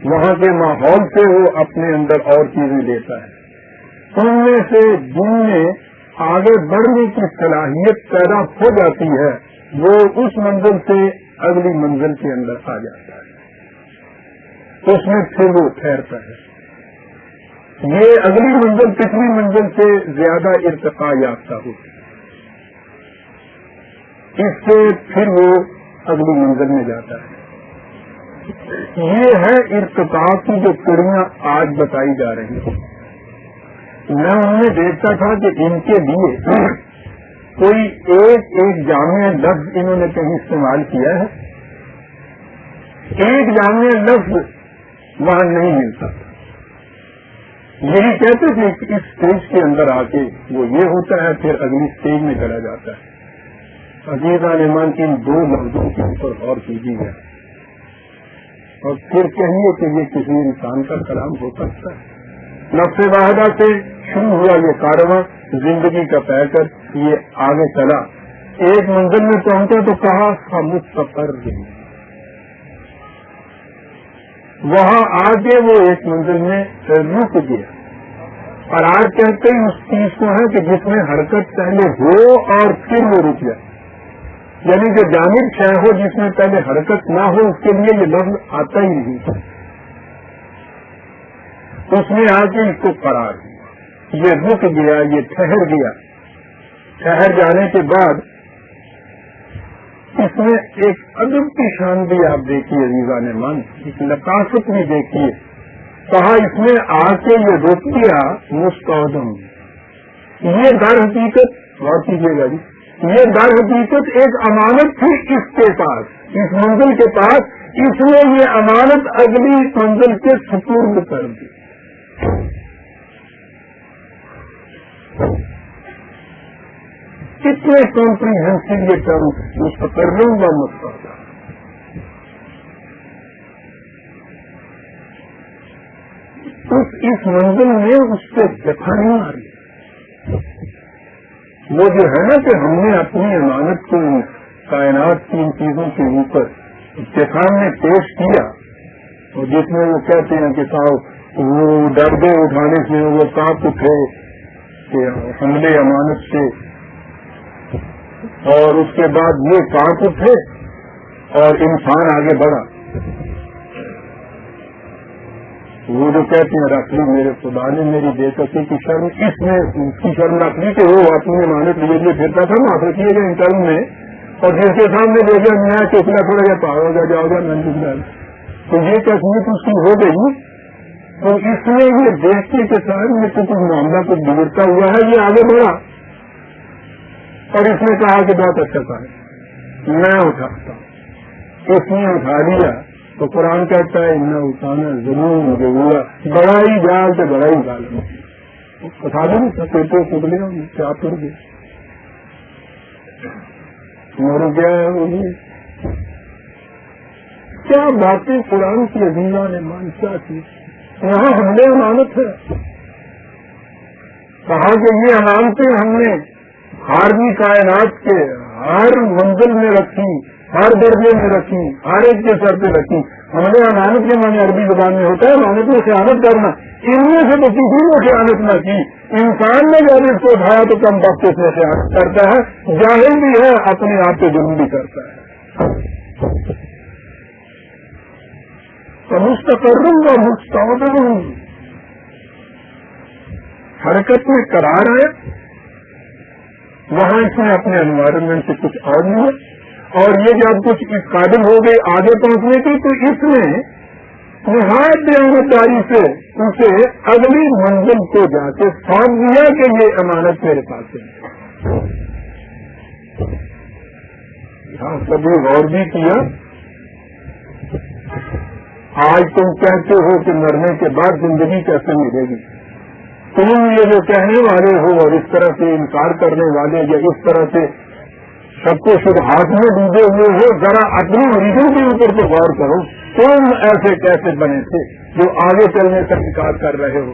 وہاں کے ماحول سے وہ اپنے اندر اور چیزیں لیتا ہے. ان میں سے جن میں آگے بڑھنے کی صلاحیت پیدا ہو جاتی ہے وہ اس منزل سے اگلی منزل کے اندر آ جاتا ہے، اس میں پھر وہ ٹھہرتا ہے. یہ اگلی منزل پچھلی منزل سے زیادہ ارتقاء یافتہ ہوتی ہے، اس سے پھر وہ اگلی منزل میں جاتا ہے. یہ ہے ارتقاء کی جو کڑیاں آج بتائی جا رہی ہیں. میں ان میں دیکھتا تھا کہ ان کے لیے کوئی ایک جامع لفظ انہوں نے کہیں استعمال کیا ہے، ایک جامع لفظ وہاں نہیں ملتا. یہی کہتے تھے کہ اس اسٹیج کے اندر آ کے وہ یہ ہوتا ہے، پھر اگلی اسٹیج میں چلا جاتا ہے. عزیزان ایمان ان دو لفظوں کے اوپر غور کیجیے اور پھر کہیے کہ یہ کسی انسان کا کلام ہو سکتا ہے. نفس واحدہ سے شروع ہوا یہ کارواں، زندگی کا پیکر یہ آگے چلا، ایک منزل میں پہنچا تو کہا مستقر. وہاں آگے وہ ایک منزل میں رک گیا. اور آج کہتے ہیں اس چیز کو ہے کہ جس میں حرکت پہلے ہو اور پھر وہ رک جائے، یعنی کہ جامد شے ہو جس میں پہلے حرکت نہ ہو، اس کے لیے یہ لفظ آتا ہی نہیں. اس نے آ کے اس کو قرار دیا، یہ رک گیا، یہ ٹھہر گیا. ٹھہر جانے کے بعد اس میں ایک ادب کی شان بھی آپ دیکھیے عزیزان من، ایک لطافت بھی دیکھیے. کہا اس میں آ کے یہ رک گیا مستعودم. یہ در حقیقت غور کیجیے گا جی، یہ در حقیقت ایک امانت تھی اس کے پاس، اس منزل کے پاس. اس نے یہ امانت اگلی منزل کے سپرد کر دی. کتنے کمپریہنسو یہ ٹرم مستقر و مستعود. اس منزل میں اس سے دکھانے آ رہی وہ جو ہے نا کہ ہم نے اپنی امانت کو کائنات کی ان چیزوں کے اوپر استحکام میں پیش کیا، اور جس میں وہ کہتے ہیں کہ صاحب وہ ڈردے اٹھانے سے وہ کانپ اٹھے کہ حملے امانت سے، اور اس کے بعد یہ کانپ اٹھے اور انسان آگے بڑھا. وہ جو کہتے ہیں رکھ لی میرے خدا نے میری بے کسی کی شرم، اس میں اس کی شرم رکھ لی کہ وہ اپنی امانت لیے پھرتا تھا نا آخر کیے گئے انٹرم میں، اور جس کے سامنے دیکھا نیا چوکلا تھوڑا جا پاؤ گا جاؤ گا نند، تو یہ تصویر اس کی ہو گئی. تو اس میں یہ دیکھنے کے ساتھ میں کچھ معاملہ کچھ بگڑتا ہوا ہے، یہ آگے بڑھا اور اس نے کہا کہ بہت اچھا تھا. میں اٹھاتا ہوں، اس نے اٹھا لیا تو قرآن کہتا ہے نہ اٹھانا ضرور مجھے ہوا، بڑا ہی جال تو بڑا ہی جال اٹھا دیں پیٹوں ٹوٹ لیا کیا ٹوٹ گیا مر گیا ہے وہ کیا باتیں قرآن کی عظیمہ نے مانشا کی. یہاں ہم نے امانت ہے، کہا کہ یہ امانتیں ہم نے خارجی کائنات کے ہر منزل میں رکھی، ہر درجے میں رکھی، ہر ایک کے سر پہ رکھی. ہم نے امانت کے معنی عربی زبان میں ہوتا ہے امانت میں خیانت کرنا، ان میں سے تو کسی نے خیانت نہ کی. انسان نے جب اس کو اٹھایا تو کم وقت اس میں خیانت کرتا ہے، جاہل بھی ہے، اپنے آپ پہ ظلم بھی کرتا ہے. مستقر و مستعد حرکت میں قرار ہے، وہاں اس نے اپنے انوائرمنٹ سے کچھ اور لیا، اور یہ جب کچھ قابل ہو گئے آگے پہنچنے کی تو اس نے نہایت دیانتداری سے اسے اگلی منزل کو جا کے سونپ دیا کہ یہ امانت میرے پاس ہے. یہاں کبھی غور بھی کیا، آج تم کہتے ہو کہ مرنے کے بعد زندگی کیسے ملے گی؟ تم یہ جو کہنے والے ہو اور اس طرح سے انکار کرنے والے یا اس طرح سے سب کو شبہات میں ڈوبے ہوئے ہو، ذرا اپنی اوریجن کے اوپر تو غور کرو. تم ایسے کیسے بنے تھے جو آگے چلنے کا انکار کر رہے ہو؟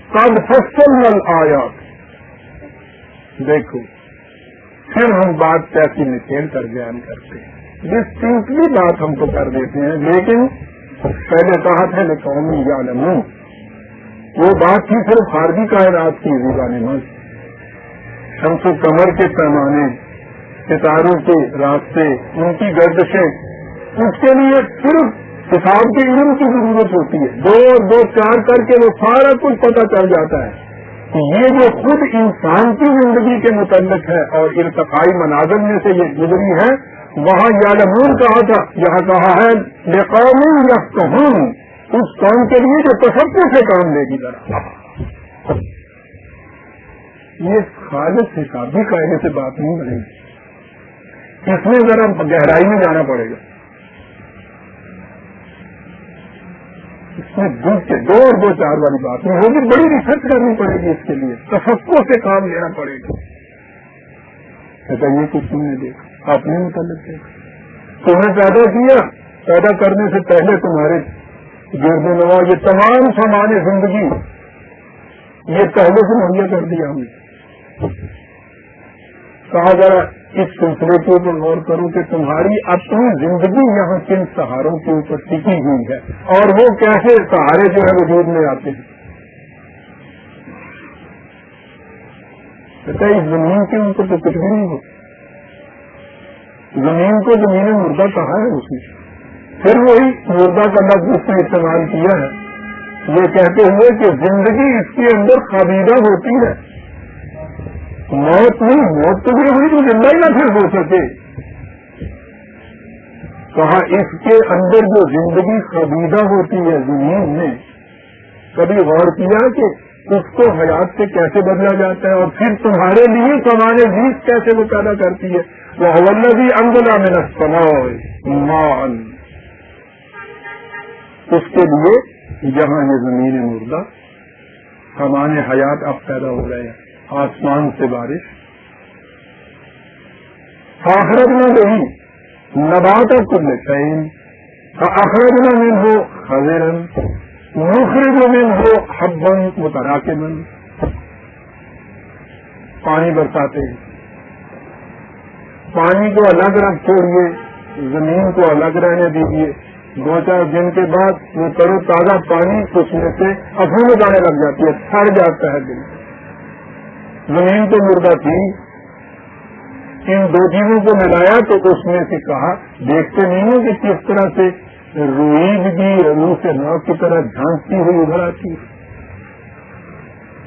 قد فصلنا الآیات، دیکھو پھر ہم بات کیسی نکھیل کر بیان کرتے ہیں، ڈسٹنکٹلی بات ہم کو کر دیتے ہیں. لیکن پہلے کہا تھا کہ قومی یعلمون، وہ بات تھی صرف خارجی کائنات کی زبان شمس و قمر کے پیمانے، ستاروں کے راستے، ان کی گردشیں، اس کے لیے صرف حساب کے علم کی ضرورت ہوتی ہے. 2 اور 2 4 کر کے وہ سارا کچھ پتہ چل جاتا ہے. یہ جو خود انسان کی زندگی کے متعلق ہے اور ارتقائی مناظر میں سے یہ گزری ہے، وہاں یعلمون کہا تھا، یہاں کہا ہے لقوم یفقہون، اس قوم کے لیے جو تفکر سے کام لے گی. ذرا یہ خالص حسابی قاعدے سے بات نہیں بنے گی، اس میں ذرا گہرائی میں جانا پڑے گا. اس میں دل کے 2 اور 2 4 والی بات نہیں ہوگی، بڑی ریسرچ کرنی پڑے گی، اس کے لیے تفکر سے کام لینا پڑے گا. یہ کچھ تم نے دیکھا، اپنے متعلق دیکھا، تمہیں پیدا کیا، پیدا کرنے سے پہلے تمہارے گرد و نواح یہ تمام سامان زندگی یہ پہلے سے مہیا کر دیا ہم نے. کہا ذرا اس سلسلے کے اوپر غور کرو کہ تمہاری اپنی زندگی یہاں کن سہاروں کے اوپر ٹکی ہوئی ہے اور وہ کیسے سہارے جو ہے وجود میں آتے ہیں. کہتا ہے اس زمین کے اوپر تو کچھ بھی نہیں ہو، زمین کو زمین مردہ کہا ہے اس نے. پھر وہی مردہ کا لفظ اس نے استعمال کیا ہے یہ کہتے ہوئے کہ زندگی اس کے اندر خابیدہ ہوتی ہے. موت نہیں، موت تو بھی ہوئی تو زندہ ہی نہ پھر ہو سکے. کہا اس کے اندر جو زندگی خابیدہ ہوتی ہے زمین میں، کبھی غور کیا کہ اس کو حیات سے کیسے بدلا جاتا ہے اور پھر تمہارے لیے سامان زیز کیسے وہ پیدا کرتی ہے. وہ الذی انزل من السماء ماء، اس کے لیے جہاں یہ زمین مردہ سامان حیات اب پیدا ہو رہے ہیں، آسمان سے بارش. فاخرجنا به نبات كل شيء فاخرجنا منه خضرا نخرج منه حبا متراكما. پانی برساتے ہیں، پانی کو الگ رکھ چھوڑیے، زمین کو الگ رہنے دیجیے، 2-4 دن کے بعد وہ تر و تازہ پانی اس میں سے افھوٹ آنے لگ جاتی ہے، سڑ جاتا ہے دل. زمین تو مردہ تھی، ان 2 چیزوں کو ملایا تو اس میں سے کہا دیکھتے نہیں ہو کہ کس طرح سے روئیدگی روح سے نو کی طرح جھانکتی ہوئی ادھر آتی ہے.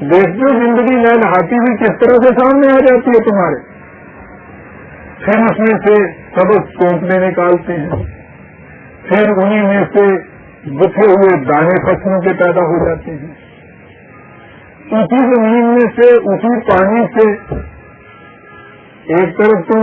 دیکھتے زندگی میں نہاتی ہوئی کس طرح سے سامنے آ جاتی ہے تمہارے. پھر اس میں سے سبز سونپنے نکالتے ہیں، پھر انہی میں سے گتھے ہوئے دانے فصلوں کے پیدا ہو جاتے ہیں. اسی زمین میں سے اسی پانی سے ایک طرف تم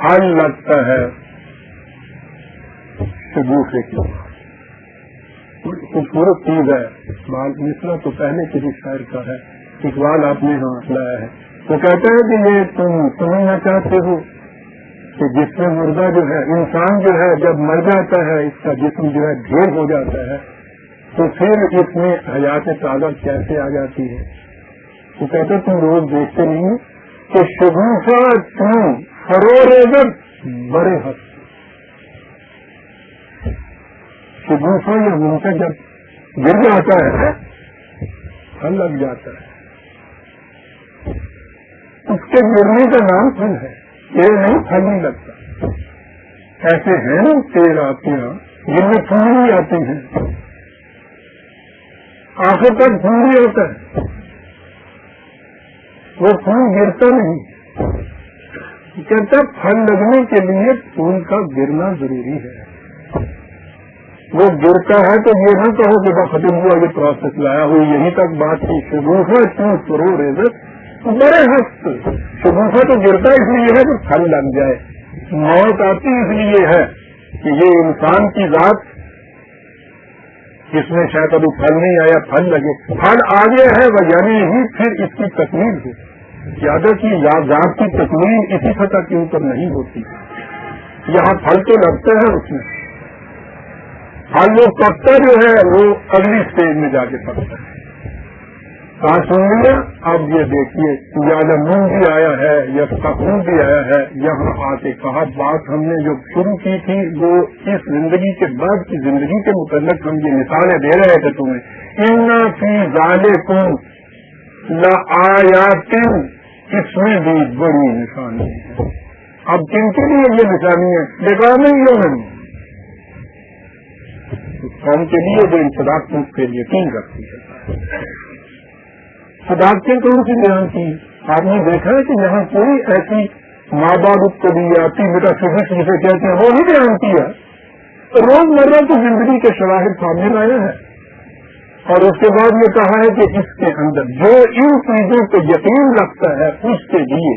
پھل لگتا ہے شگوفے کی. خوبصورت چیز ہے. مصرع تو پہلے کسی شاعر کا ہے, اقبال آپ نے یہاں لایا ہے. وہ کہتے ہیں کہ یہ تم سمجھنا چاہتے ہو کہ جس میں مردہ جو ہے, انسان جو ہے جب مر جاتا ہے, اس کا جسم جو ہے ڈھیر ہو جاتا ہے, تو پھر اس میں حیات تازہ کیسے آ جاتی ہے. وہ کہتے تم روز دیکھتے نہیں کہ شگوفہ تم فروغ بڑے حق شگوفہ یا منکر جب گر جاتا ہے پھل لگ جاتا ہے. اس کے گرنے کا نام پھل ہے, یہ نہیں پھل نہیں لگتا. ایسے ہیں نا پیڑ آتے ہیں جن میں پھول نہیں آتے ہیں, آخر تک پھول نہیں ہوتا ہے, وہ پھول گرتا نہیں. کہتا پھل لگنے کے لیے پھول کا گرنا ضروری ہے. وہ گرتا ہے تو یہ نہ کہو کہ وہ ختم ہوا, یہ پروسیس لایا ہوئی یہیں تک بات کی. شگوفہ کیوں شروع رہے بڑے ہست. شگوفہ تو گرتا اس لیے ہے کہ پھل لگ جائے. موت آتی اس لیے ہے کہ یہ انسان کی ذات جس میں شاید ابھی پھل نہیں آیا پھل لگے, پھل آگے ہے وہ یعنی ہی پھر اس کی تکمیل ہو. زیادہ کی ذات کی تکمیل اسی سطح کے اوپر نہیں ہوتی. یہاں پھل تو لگتا ہے, اس میں پھل وہ پکتا جو ہے وہ اگلی اسٹیج میں جا کے پکتا ہے. کہاں سن لیا. اب یہ دیکھیے یا نون بھی آیا ہے یا سکون بھی آیا ہے. یہاں آ کے کہا بات ہم نے جو شروع کی تھی وہ اس زندگی کے بعد کی زندگی کے متعلق ہم یہ مثالیں دے رہے تھے تمہیں. ان فی ذالکم لآیات, اس میں بھی بڑی نشانی ہے. اب کن کے لیے یہ نشانی ہے؟ بیکار نہیں لوگ قوم کے لیے جو ان صداقتوں پہ یقین رکھتی ہے. صداقتیں کون سی بیان کی؟ آپ نے دیکھا ہے کہ یہاں کوئی ایسی ماں باپ طبیعیاتی میٹا فزکس جسے کہتے ہیں وہ نہیں بیان کیا. روز مرہ کی زندگی کے شواہد سامنے لائے ہیں اور اس کے بعد یہ کہا ہے کہ اس کے اندر جو ان چیزوں کو یقین رکھتا ہے اس کے لیے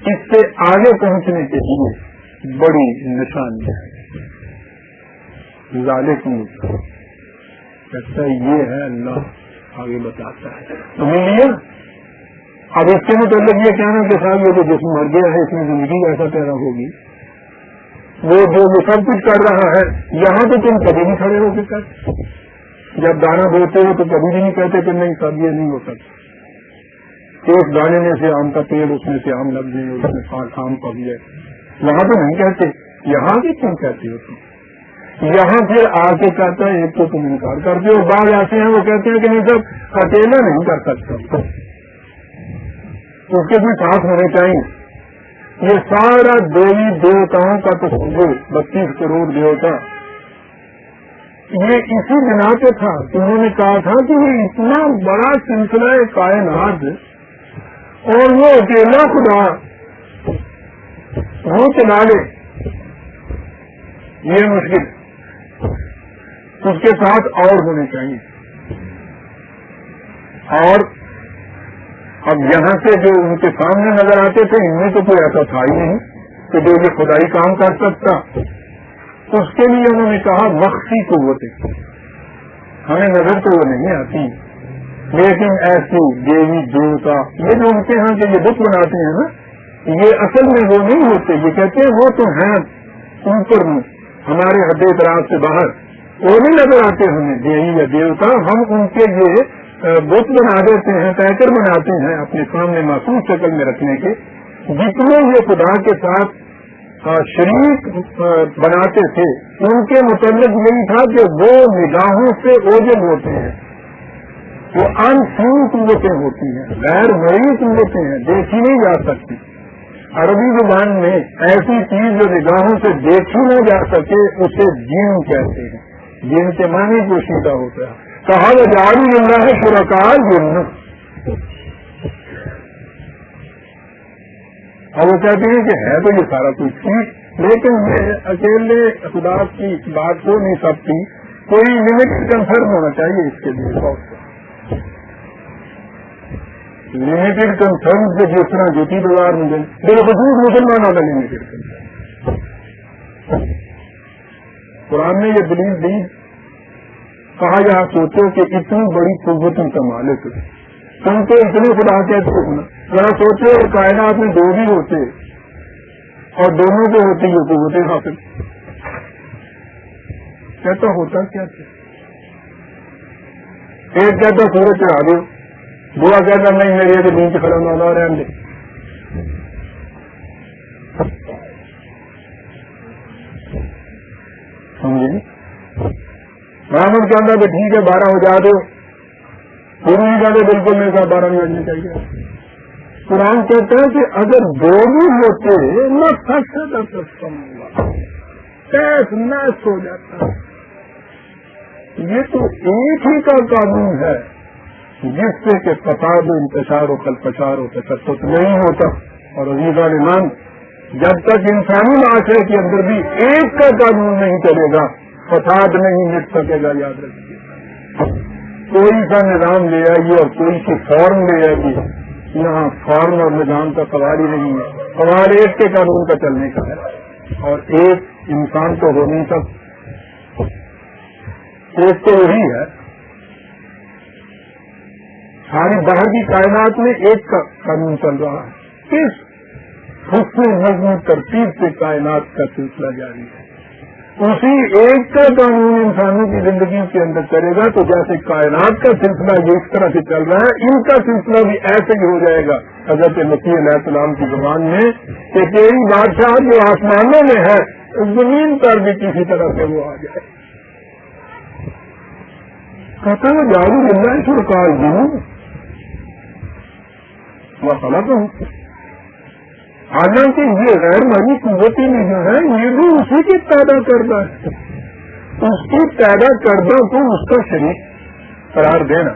اس سے آگے پہنچنے کے لیے بڑی نشانی ہے. ذالکم ایسا یہ ہے, اللہ آگے بتاتا ہے. تمہیں لیا اب اس کے متعلق یہ کہنا کہ صاحب یہ جو جسم مر گیا ہے اس میں زندگی ایسا پیدا ہوگی, وہ جو سب کچھ کر رہا ہے یہاں تو تم کبھی نہیں کھڑے ہو کے کر. جب دانا بوتے ہو تو کبھی بھی نہیں کہتے کہ نہیں سب یہ نہیں ہو سکتا. ایک دانے میں سے آم کا پیڑ اس میں سے آم لگ گئے, اس میں آم پک گئے, وہاں تو نہیں کہتے. یہاں بھی کیوں کہتے ہو تم؟ یہاں پھر آ کے کہتا ہے ایک تو تم انکار کرتے ہو. بعض ایسے ہیں وہ کہتے ہیں کہ نہیں سب اکیلا نہیں کر سکتا, اس کے بھی ساتھ ہونے چاہیے. یہ سارا دیوی دیوتاؤں کا تصور 32 کروڑ دیوتا یہ اسی بنا پہ تھا کہ انہوں نے کہا تھا کہ یہ اتنا بڑا سلسلہ کائنات اور وہ اکیلا خدا وہ چلا لے یہ مشکل, اس کے ساتھ اور ہونے چاہیے. اور اب یہاں سے جو ان کے سامنے نظر آتے تھے ان میں تو کوئی ایسا تھا ہی نہیں کہ جو یہ خدائی کام کر سکتا. اس کے لیے انہوں نے کہا مخفی قوتیں, ہمیں نظر تو وہ نہیں آتی لیکن ایسی دیوی دیوتا یہ جو ان کے ہاں کے یہ بت بناتے ہیں نا, یہ اصل میں وہ نہیں ہوتے. یہ کہتے ہیں وہ تو ہیں اوپر ہمارے حد اعتراض سے باہر, وہ نہیں نظر آتے ہمیں دیوی یا دیوتا. ہم ان کے یہ بت بنا دیتے ہیں, پیکر بناتے ہیں اپنے سامنے معصوم شکل میں رکھنے کے. جتنے یہ خدا کے ساتھ شریک بناتے تھے ان کے متعلق یہی تھا کہ وہ نگاہوں سے اوجل ہوتے ہیں, وہ انسین قوتیں ہوتی ہیں, غیر مرئی قوتیں ہیں, دیکھی نہیں جا سکتی. عربی زبان میں ایسی چیز جو نگاہوں سے دیکھی نہ جا سکے اسے جن کہتے ہیں. جن کے معنی پوشیدہ ہوتا ہے. کہا وہ جاری اللہ ہے شرکار جن, اور وہ کہتے ہیں کہ ہے تو یہ سارا کچھ ٹھیک لیکن اکیلے خدا کی بات ہو نہیں سکتی, کوئی لمٹ کنسرن ہونا چاہیے اس کے لیے. لمیٹڈ کنسرن سے جس طرح جوتی بازار میں گئے بالخصوص مسلمان والا لمیٹڈ کنسرن. قرآن نے یہ دلیل دی, کہا یہاں سوچو کہ اتنی بڑی قوتوں کا مالک تم تو اتنے خدا کہتے ہو نا, ذرا سوچو کائنات میں دو بھی ہوتے اور دونوں کو ہوتی یہ قوتیں حاصل, کہتا ہوتا کیا تھا؟ ایک کہتا سورج چڑھا دو, بڑا کہتا نہیں میرے یہ نیچے کھڑا نہ رہنے دے. سمجھے برامن کہتا کہ ٹھیک ہے 12 ہو جا دو, پھر نہیں کہتے بالکل میرے ساتھ 12 نہیں بجنے چاہیے. قرآن کہتا ہے کہ اگر دونوں ہوتے نہ نس ہو جاتا. یہ تو ایک ہی کا قانون ہے جس سے کہ فساد و انتشار و کلپشار و تشدد نہیں ہوتا. اور عزیزان ایمان, جب تک انسانی معاشرے کے اندر بھی ایک کا قانون نہیں چلے گا فساد نہیں مٹ سکے گا. یاد رکھیے, کوئی سا نظام لے آئیے اور کوئی سی فارم لے آئیے, یہاں فارم اور نظام کا سوال ہی نہیں ہے. سوال ایک کے قانون کا چلنے کا ہے, اور ایک انسان تو ہو نہیں سکتا. ایک تو وہی ہے, ساری باہر کی کائنات میں ایک کا قانون چل رہا ہے. اس حسن نظم ترتیب سے کائنات کا سلسلہ جاری ہے. اسی ایک کا قانون انسانوں کی زندگی کے اندر چلے گا تو جیسے کائنات کا سلسلہ اس طرح سے چل رہا ہے, ان کا سلسلہ بھی ایسے ہی ہو جائے گا. حضرت مسیح علیہ السلام کی زبان میں کہ تیری بادشاہ جو آسمانوں میں ہے زمین پر بھی کسی طرح سے وہ آ جائے. کہتا ہے جارو ملنا ہے سرکار دوں وہ غلط ہوں. حالانکہ یہ غیر مانی قوتیں نہیں ہے, یہ بھی اسی کی پیدا کردہ ہے. اس کی پیدا کردہ کو اس کا شریک قرار دینا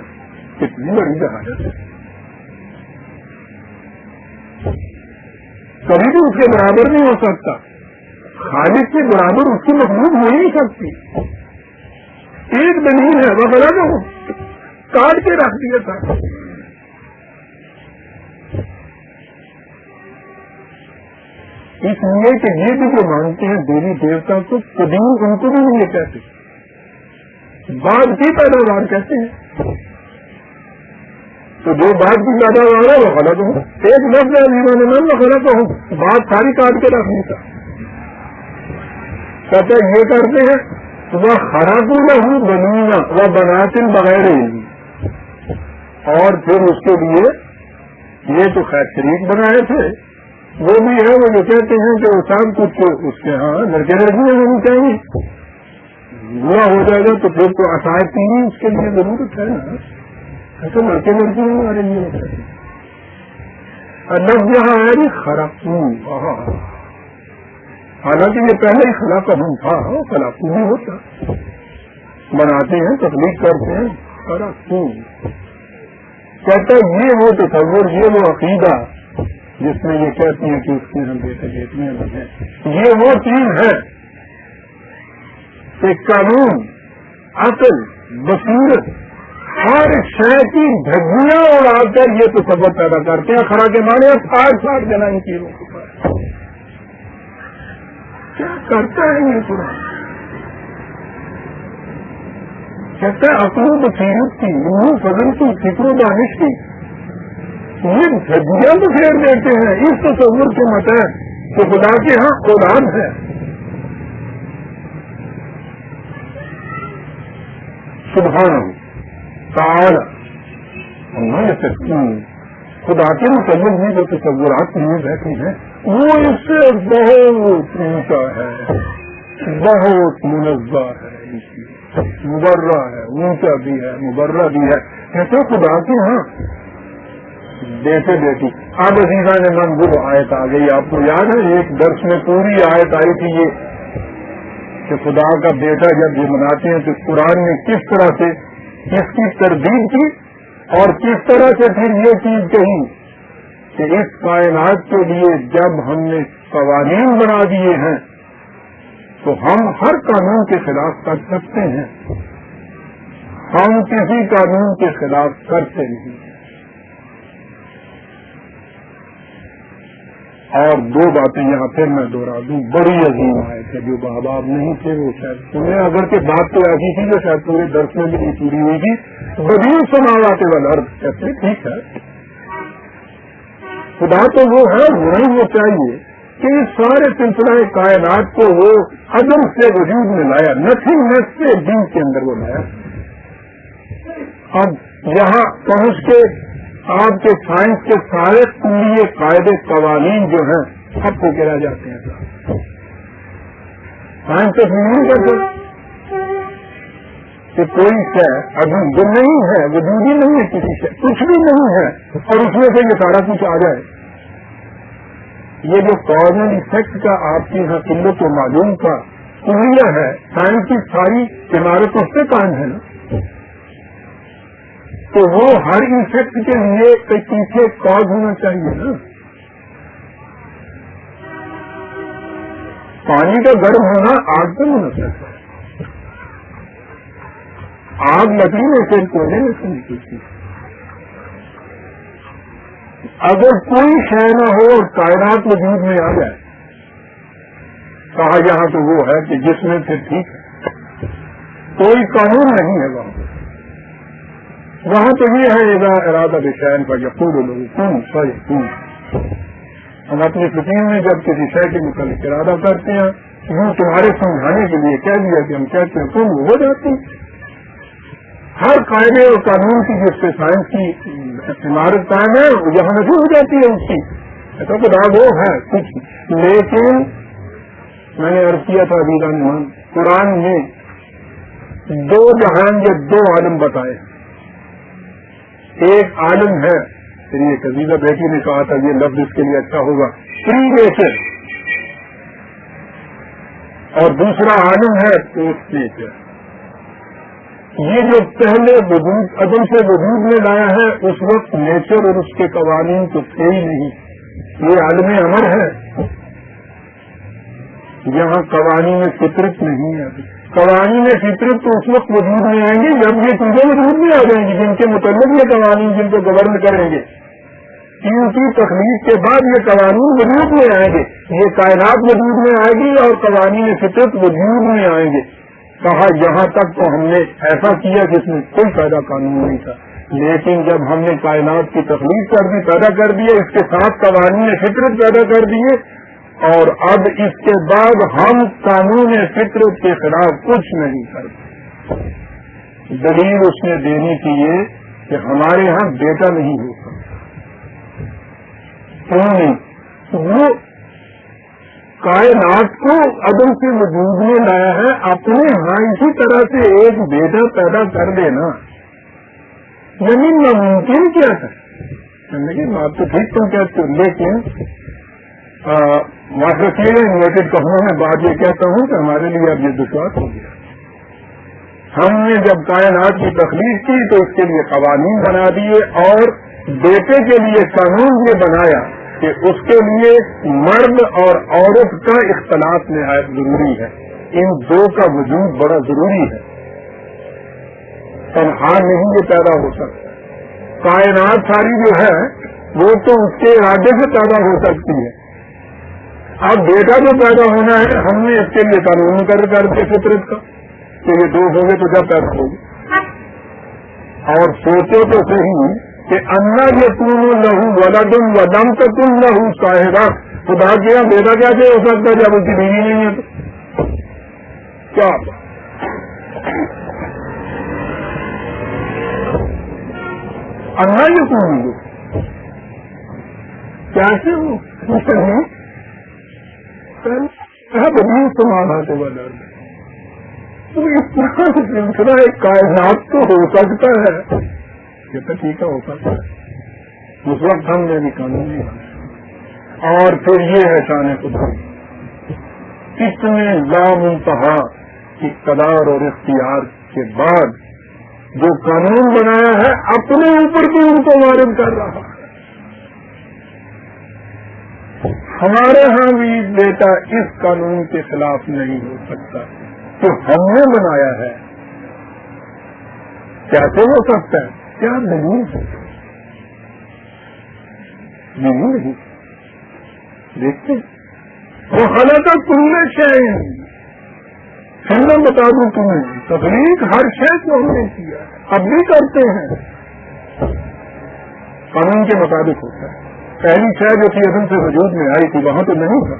کتنی بڑی جہالت ہے. کبھی بھی اس کے برابر نہیں ہو سکتا. خالق کے برابر اس کی مخلوق ہو نہیں سکتی. ایک دلیل ہے وہ غلط ہو, کاٹ کے رکھ دیا تھا. اس لیے کہ یہ بھی جو مانتے ہیں دیوی دیوتا کو قدیم ان کو بھی یہ کہتے بعد کی پیداوار کہتے ہیں. تو جو بعد کی پیداوار ہے وہ غلط ہو. ایک لفظ ہے جنہوں نے وہ غلط ہو, بات ساری کاٹ کے رکھنے کا. کہتے یہ کرتے ہیں وہ خراب نہ ہوں بنونا وہ بناتے بغیر ہی, اور پھر اس کے لیے یہ تو خیر شریک بنائے تھے وہ بھی ہے. وہ جو کہتے ہیں کہ وہ سب کچھ اس کے ہاں لڑکے لڑکیاں ہونی چاہیے, برا ہو جائے گا تو پھر تو عصائب کی اس کے لیے ضرورت ہے نا. ایسے لڑکے لڑکیاں ہمارے لیے ہوتا ہے. لفظ یہاں ہے خرقون, حالانکہ یہ پہلے ہی خلاقہم تھا, خلاقون ہی ہوتا. بناتے ہیں تخلیق کرتے ہیں خرقون. کہتا ہے یہ وہ تصور, یہ وہ عقیدہ جس میں یہ کہتی ہیں کہ اس میں ہم بیٹے بیٹیاں بنے. یہ وہ چیز ہے کہ قانون, عقل, بصیرت ہر شے کی دھجیاں اڑا کر یہ تصور پیدا کرتے ہیں. کھڑا کے مانے 60 جنا ان چیزوں کے پاس کیا کرتا ہے یہ قرآن. کہتا ہے عقل و بصیرت کی, فضل کی, فکر و دانش کی یہ دھجیاں تو پھیر دیتے ہیں اس تصور کے متحد کہ خدا کے ہاں اولاد ہے. سبحانہ تعالی اللہ خدا کے متعلق بھی جو تصورات میں بیٹھے ہیں وہ اس سے بہت اونچا ہے, بہت منزہ ہے, مبرہ ہے, اونچا بھی ہے, مبرہ بھی ہے. کہتے خدا کے ہاں بیٹے بیٹی. اب عزیزہ نے من وہ آیت آ گئی, آپ کو یاد ہے ایک درس میں پوری آیت آئی تھی یہ کہ خدا کا بیٹا جب یہ مناتے ہیں تو قرآن نے کس طرح سے اس کی تردید کی اور کس طرح سے پھر یہ چیز کہی کہ اس کائنات کے لیے جب ہم نے قوانین بنا دیے ہیں تو ہم ہر قانون کے خلاف کر سکتے ہیں, ہم کسی قانون کے خلاف کرتے نہیں. اور دو باتیں یہاں پھر میں دوہرا دوں، بڑی عظیم آئے تھے جو باب نہیں تھے وہ شاید سنیں، اگر کہ بات تو ایسی تھی جو شاید پورے درس میں بھی نہیں پوری ہوئی تھی. بدیع سماوات والارض کہتے ٹھیک ہے، خدا تو وہ ہے، ہونا ہی وہ چاہیے کہ اس سارے سلسلہ کائنات کو وہ عدم سے وجود میں لایا، نتھنگنیس سے دین کے اندر وہ لایا. اب یہاں پہنچ کے آپ کے سائنس کے سارے کلیے قاعدے قوانین جو ہیں سب کو گرا جاتے ہیں. سائنس تو نہیں کرتے کہ کوئی شے ابھی جو نہیں ہے، وجود ہی نہیں ہے، کسی سے کچھ بھی نہیں ہے اور اس میں سے یہ سارا کچھ آ جائے. یہ جو کازل ایفیکٹ کا آپ کی یہاں قلت و معلوم کا کلیہ ہے، سائنس کی ساری عمارت اس سے قائم ہے نا. تو وہ ہر ایفیکٹ کے لیے پیچھے کاز ہونا چاہیے نا. پانی کا گرم ہونا آگ سے ہونا چاہیے، آگ لکڑی میں سے کوئلے میں سے نکلتی. اگر کوئی شے نہ ہو اور کائنات وجود میں آ جائے، کہا یہاں تو وہ ہے کہ جس میں پھر ٹھیک ہے، کوئی قانون نہیں ہے وہاں تو یہ ہے اذا ارادہ بشیء فیقول له کن فیکون. ہم اپنی فکر میں جب کسی شے کے متعلق ارادہ کرتے ہیں، وہ تمہارے سمجھانے کے لیے کہہ دیا کہ ہم کہتے ہیں کن ہو جاتی. ہر قاعدے اور قانون کی جس سے سائنس کی عمارت قائم ہے وہ یہاں نظر ہو جاتی ہے اس کی. ایسا خدا وہ ہے کچھ. لیکن میں نے عرض کیا تھا عزیزان، قرآن میں دو جہان کے دو عالم بتائے. ایک عالم ہے، پھر یہ عزیزہ بیٹی نے کہا تھا یہ لفظ اس کے لیے اچھا ہوگا، پری نیچر، اور دوسرا عالم ہے پوسٹ نیچر. یہ جو پہلے وجود عدم سے وجود میں لایا ہے اس وقت نیچر اور اس کے قوانین تو تھے ہی نہیں. یہ عالم امر ہے، یہاں قوانین فطرت نہیں ہے. قوانین فطرت تو اس وقت وجود میں آئیں گے جب یہ چیزیں وجود میں آ جائیں گی جن کے متعلق یہ قوانین جن کو گورن کریں گے. ان کی تخلیق کے بعد یہ قوانین وجود میں آئیں گے، یہ کائنات وجود میں آئے گی اور قوانین فطرت وجود میں آئیں گے. کہا یہاں تک تو ہم نے ایسا کیا جس میں کوئی فائدہ قانون نہیں تھا، لیکن جب ہم نے کائنات کی تخلیق کر دی، پیدا کر دی، اس کے ساتھ قوانین فطرت پیدا کر دیے، اور اب اس کے بعد ہم قانون فطرت کے خلاف کچھ نہیں کرتے. دلیل اس نے دینی کی یہ کہ ہمارے ہاں بیٹا نہیں ہو سکتا. کیوں نہیں؟ وہ کائنات کو عدم سے وجود میں لایا ہے، اپنے ہاں اسی طرح سے ایک بیٹا پیدا کر دینا یعنی ناممکن کیا تھا. لیکن بات تو ٹھیک تم کہتے ہو، لیکن معاشرتی انورٹیڈ کہوں میں بات یہ کہتا ہوں کہ ہمارے لیے اب یہ دشوار ہو گیا. ہم نے جب کائنات کی تخلیق کی تو اس کے لیے قوانین بنا دیے اور بیٹے کے لیے قانون یہ بنایا کہ اس کے لیے مرد اور عورت کا اختلاط نہایت ضروری ہے. ان دو کا وجود بڑا ضروری ہے، تنہا نہیں یہ پیدا ہو سکتا. کائنات ساری جو ہے وہ تو اس کے ارادے سے پیدا ہو سکتی ہے. اب بیٹا جو پیدا ہونا ہے ہم نے اس کے لیے قانون کر کے فطرت کا کہ یہ دو ہوں گے تو جب پیدا ہوگی. اور سوچو تو صحیح کہ انا یکون لہو ولد ولم تکن لہو صاحبہ. خدا کیا بیٹا کیسے ہو سکتا ہے جب اس کی بیوی نہیں ہے تو کیا انا یکون کیسے ہو بدین سمانا کے بدل اس طرح سے سلسلہ ایک کائنات تو ہو سکتا ہے، یہ تو ٹھیک ہو سکتا ہے. اس وقت ہم نے بھی قانون نہیں بنایا. اور پھر یہ ہے شان خدا، اتنے لامنتہا اقتدار اور اختیار کے بعد جو قانون بنایا ہے اپنے اوپر بھی ان کو وارد کر رہا ہے. ہمارے ہاں بھی بیٹا اس قانون کے خلاف نہیں ہو سکتا جو ہم نے بنایا ہے. کیسے ہو سکتا ہے؟ کیا نہیں ہے؟ نہیں. دیکھتے وہ حالت تم نے چاہیے پھر میں بتا دوں تمہیں تخلیق ہر شے کو ہم نے کیا اب بھی کرتے ہیں، قانون کے مطابق ہوتا ہے۔ پہلی شے جو تھی عدم سے وجود میں آئی تھی وہاں تو نہیں تھا،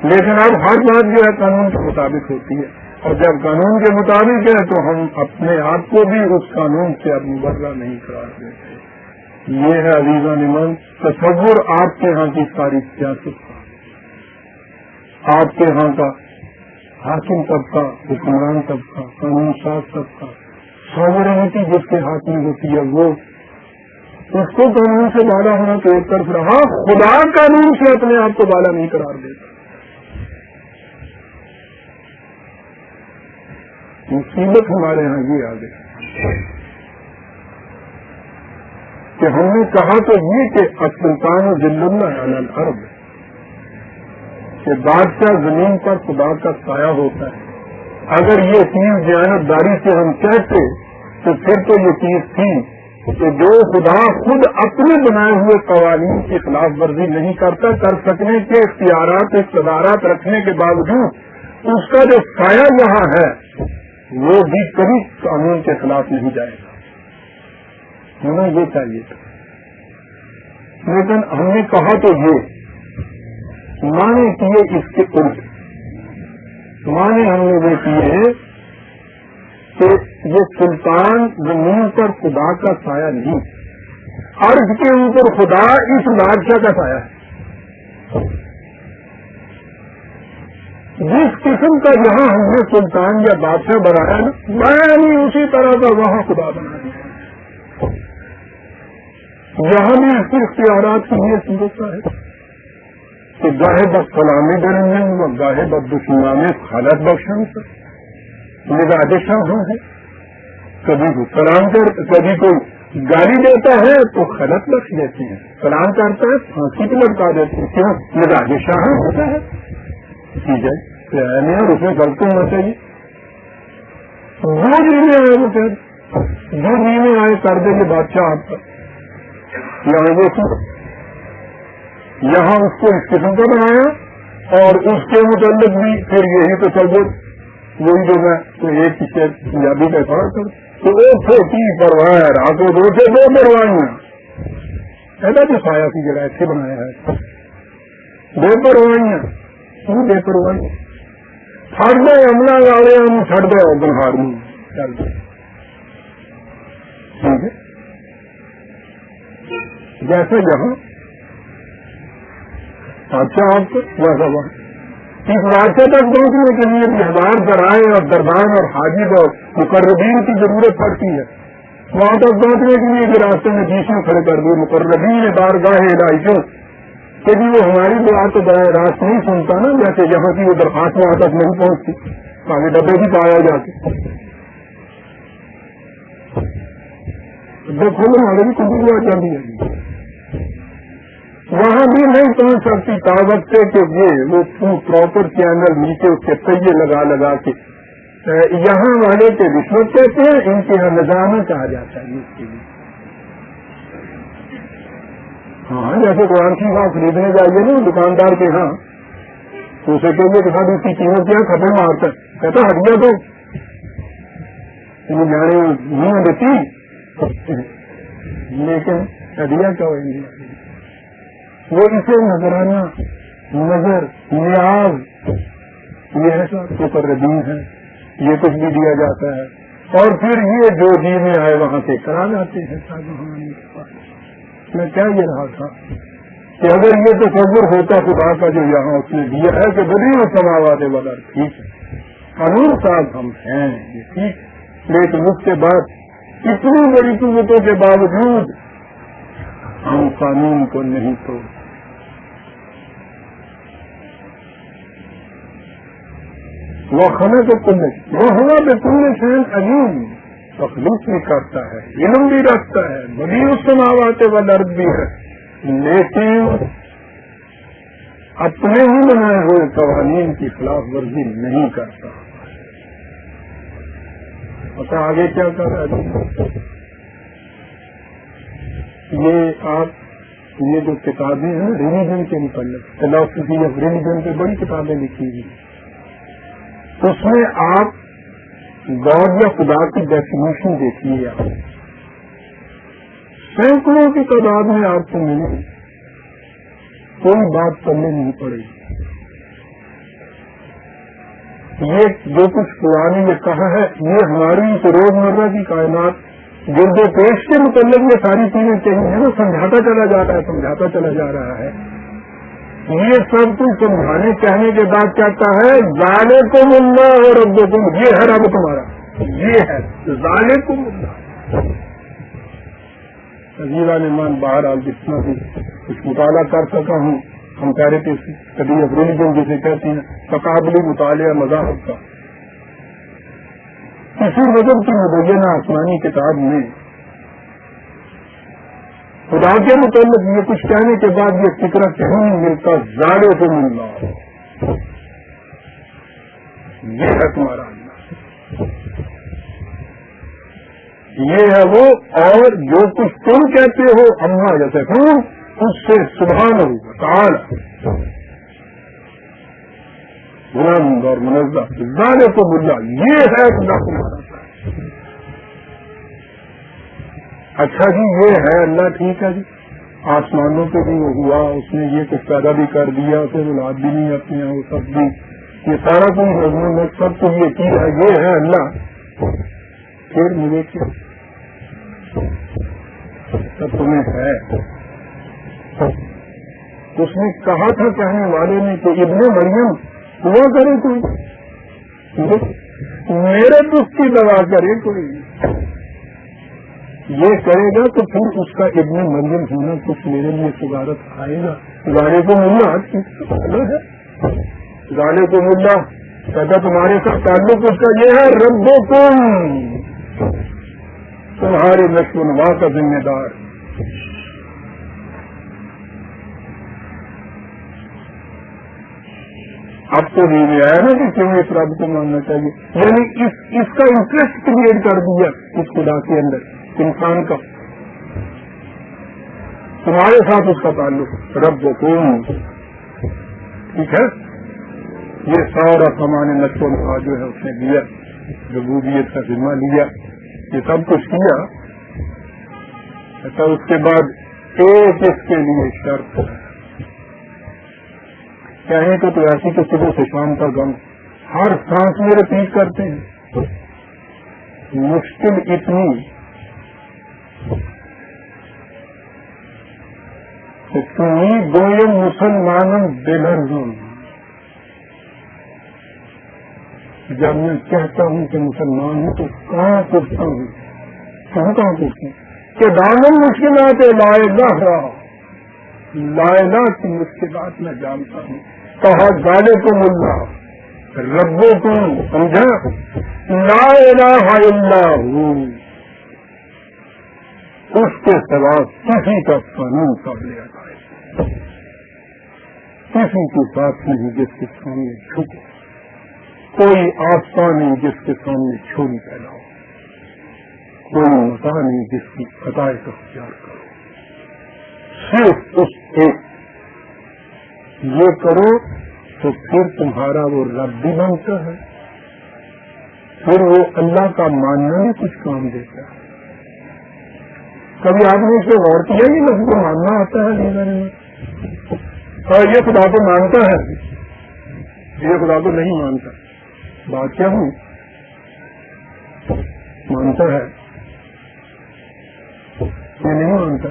لیکن اب ہر بات جو ہے قانون کے مطابق ہوتی ہے، اور جب قانون کے مطابق ہے تو ہم اپنے آپ کو بھی اس قانون سے اب مبرہ نہیں قرار دیتے۔ یہ ہے عزیزان ایمان تصور آپ کے ہاں کی ساری سیاست کا، آپ کے ہاں کا حاکم طبقہ، حکمران طبقہ، قانون ساز طبقہ، سوورنٹی جس کے ہاتھ میں ہوتی ہے وہ اس کو قانون سے بالا ہونا تو ایک طرف رہا، خدا قانون سے اپنے آپ کو بالا نہیں قرار دیتا۔ مصیبت ہمارے ہاں یہ آ گئی کہ ہم نے کہا تو یہ کہ السلطان ذل اللہ علی الارض کہ بادشاہ زمین پر خدا کا سایہ ہوتا ہے۔ اگر یہ چیز دیانتداری سے ہم کہتے تو پھر تو یہ چیز تھی کہ جو خدا خود اپنے بنائے ہوئے قوانین کی خلاف ورزی نہیں کرتا، کر سکنے کے اختیارات اقتدارات رکھنے کے باوجود اس کا جو سایہ یہاں ہے وہ بھی کبھی قانون کے خلاف نہیں جائے گا، ہونا یہ چاہیے تھا۔ لیکن ہم نے کہا تو یہ مانے کیے اس کے الٹ، مانے ہم نے وہ کیے کہ یہ سلطان زمین پر خدا کا سایہ نہیں، عرض کے اوپر خدا اس بادشاہ کا سایہ ہے۔ جس قسم کا جہاں ہم نے سلطان یا بادشاہ بنایا نا میں اسی طرح کا وہاں خدا بنا دیا، یہاں بھی اس کے اختیارات کی یہ صورت ہے کہ گاہے بد سلامی درمیان و گاہے بد دشمنان خالت بخشن سے مزاج شاہ ہے، کبھی سلام کر کبھی کوئی گالی دیتا ہے تو خلط بخش دیتے ہیں، سلام کرتا ہے پھانسی پہ لٹکا دیتے ہیں، کیوں مزاج شاہ ہوتا ہے ٹھیک ہے نہیں اور اس میں غلط ہونا چاہیے، وہ نیمے آئے وہ پھر جو نیمے آئے کر دیں گے بادشاہ آپ کا یہاں وہ یہاں اس کو اس قسم کا بنایا اور اس کے متعلق بھی پھر یہی تو تصور وہی جو میں ایک پیچھے پنجابی کا پڑھا کر تو وہ چھوٹی پرواہ راتوں دو سے دو پروائیاں ایسا جو سایہ کی جگہ ایسے بنایا ہے، دو پروائیاں کیوں بے پرواہی چھڑ دے عملہ والے ہم چھڑ دے بنہار میں چل دے ٹھیک ہے، جیسے یہاں اچھا آپ کو ویسا وہاں اس راستے تک پہنچنے کے لیے بھی ہزار ذرائع اور دربان اور حاجب اور مقربین کی ضرورت پڑتی ہے، وہاں تک پہنچنے کے لیے بھی راستے میں بیچ میں کھڑے کر دیے مقربین بارگاہ الہی کہ بھی وہ ہماری بات تو براہ راست نہیں سنتا نا، جیسے یہاں کی وہ درخواست وہاں تک نہیں پہنچتی، آگے ڈبے بھی پایا جاتے کھولنے والے بھی کچھ بھی جاتی ہے، وہاں بھی نہیں پہنچ سکتی طاقت سے کہ وہ پراپر چینل نیچے اس کے پہیے لگا لگا کے یہاں والے کے رشوت کہتے ہیں، ان کے یہاں نظامہ کہا جاتا ہے اس کے لیے۔ ہاں جیسے قرآن کی وہاں خریدنے جائیے نا دکاندار کے ہاں تو اسے کہیے کہ ساتھ اس کی قیمت کیا خبر مارتا ہے، کہتا ہڈیاں تو جانے نہیں دیتی لیکن ہڈیاں کیا ہوئیں گی، وہ اسے نظرانہ نظر نیاز یہ ایسا مقربین ہے، یہ کچھ بھی دیا جاتا ہے اور پھر یہ جو جی میں آئے وہاں سے کرا جاتے ہیں۔ میں کیا یہ رہا تھا کہ اگر یہ تصور ہوتا خدا کا جو یہاں اس نے دیا ہے کہ بدی سماوات والا ٹھیک ہے قانون صاحب ہم ہیں یہ ٹھیک، لیکن اس کے بعد اتنی بڑی قوتوں کے باوجود ہم قانون کو نہیں توڑ وہ کھانا تو کل وہ ہوا پہ کل شہر علیم تخلیق بھی کرتا ہے، علم بھی رکھتا ہے، بڑی اس سماوات والا بھی ہے، لیکن اپنے ہی بنائے ہوئے قوانین کی خلاف ورزی نہیں کرتا۔ پتا آگے کیا کر رہا ہے یہ آپ یہ جو کتابیں ہیں ریلیجن کے متعلق، فلاسفی آف ریلیجن پہ بڑی کتابیں لکھی ہوئی، اس میں آپ گاڈ یا خدا کی ڈیفینیشن دیکھیے، آپ سینکڑوں کی تعداد میں آپ کو ملے، کوئی بات کرنے نہیں پڑے گی۔ یہ جو کچھ قرآن نے کہا ہے یہ ہماری روزمرہ کی کائنات گرد و پیش کے متعلق یہ ساری چیزیں کہیں ہیں نا، سمجھاتا چلا جا رہا ہے، سمجھاتا چلا جا رہا ہے۔ یہ سب کچھ سمجھانے کہنے کے بعد کہتا ہے ذالکم اللہ ربکم، یہ ہے رب تمہارا، یہ ہے ذالکم اللہ۔ عزیزان ایمان، بہرحال جتنا بھی کچھ مطالعہ کر سکا ہوں، ہم کہہ رہے تھے اسٹڈی آف ریلیجن جسے کہتے ہیں، تقابلی مطالعہ مذاہب کا، کسی مذہب کی مبینہ آسمانی کتاب میں خدا کے متعلق یہ کچھ کہنے کے بعد یہ فکرہ کہیں نہیں ملتا ذالکم اللہ، یہ ہے تمہارا اللہ، یہ ہے وہ، اور جو کچھ تم کہتے ہو اما جیسے ہوں اس سے سبحانہ تعالی بلند اور منزہ ذالکم اللہ، یہ ہے خدا تمہارا۔ اچھا جی یہ ہے اللہ، ٹھیک ہے جی، آسمانوں پہ بھی وہ ہوا، اس نے یہ کچھ پیدا بھی کر دیا، پھر اولاد بھی نہیں اپنے وہ سب بھی، یہ سارا کچھ مضمون میں سب کو یہ چیز ہے، یہ ہے اللہ، پھر مجھے کیا سب تمہیں ہے؟ اس نے کہا تھا کہنے والے نے کہ ابن مریم ہوا کرے کوئی، میرے دکھ کی دوا کرے کوئی، یہ کرے گا تو پھر اس کا ابن مریم ہونا کچھ میرے لیے سگارت آئے گا۔ ذالکم اللہ ہے، ذالکم اللہ کہتا تمہارے ساتھ تعلق اس کا یہ ہے ربکم، تمہارے نشو و نما کا ذمہ دار۔ اب تو نہیں آیا نا کہ کیوں اس رب کو ماننا چاہیے، یعنی اس کا انٹرسٹ کریٹ کر دیا اس خدا کے اندر انسان کا، تمہارے ساتھ اس کا تعلق رب کو، ٹھیک ہے، یہ سارا سامان نشو و نما جو ہے اس نے دیا، ربوبیت کا ذمہ لیا، یہ سب کچھ کیا، اچھا اس کے بعد ایک اس کے لیے شرط ہے، کہیں تو ایسی تو صبح سے شام کا غم ہر سانس میں رپیٹ کرتے ہیں، مشکل اتنی کہ تمہیں گوئم مسلمان بلرزم، جب میں کہتا ہوں کہ مسلمان ہوں تو کہاں پوچھتا ہوں، کہاں پوچھتا ہوں کہ دامن مشکلات لائلہ کی مشکلات میں جانتا ہوں، کہا ذالکم اللہ ربکم، سمجھا، لا الہ الا ہو، اس کے سوا کسی کا قانون قابل ادا ہے، کسی کی بات نہیں جس کے سامنے جھکے، کوئی آسان نہیں جس کے سامنے چھوڑی پیدا ہو، کوئی متا نہیں جس کی عطائے کا اختیار کرو، صرف اس ایک، یہ کرو تو پھر تمہارا وہ رب بھی بنتا ہے، پھر وہ اللہ کا ماننا بھی کچھ کام دیتا ہے۔ کبھی آپ نے اس پہ غور کیا کہ لفظ کو ماننا آتا ہے اور یہ خدا کو مانتا ہے، یہ خدا کو نہیں مانتا، بات کیا ہوں، مانتا ہے یہ نہیں مانتا۔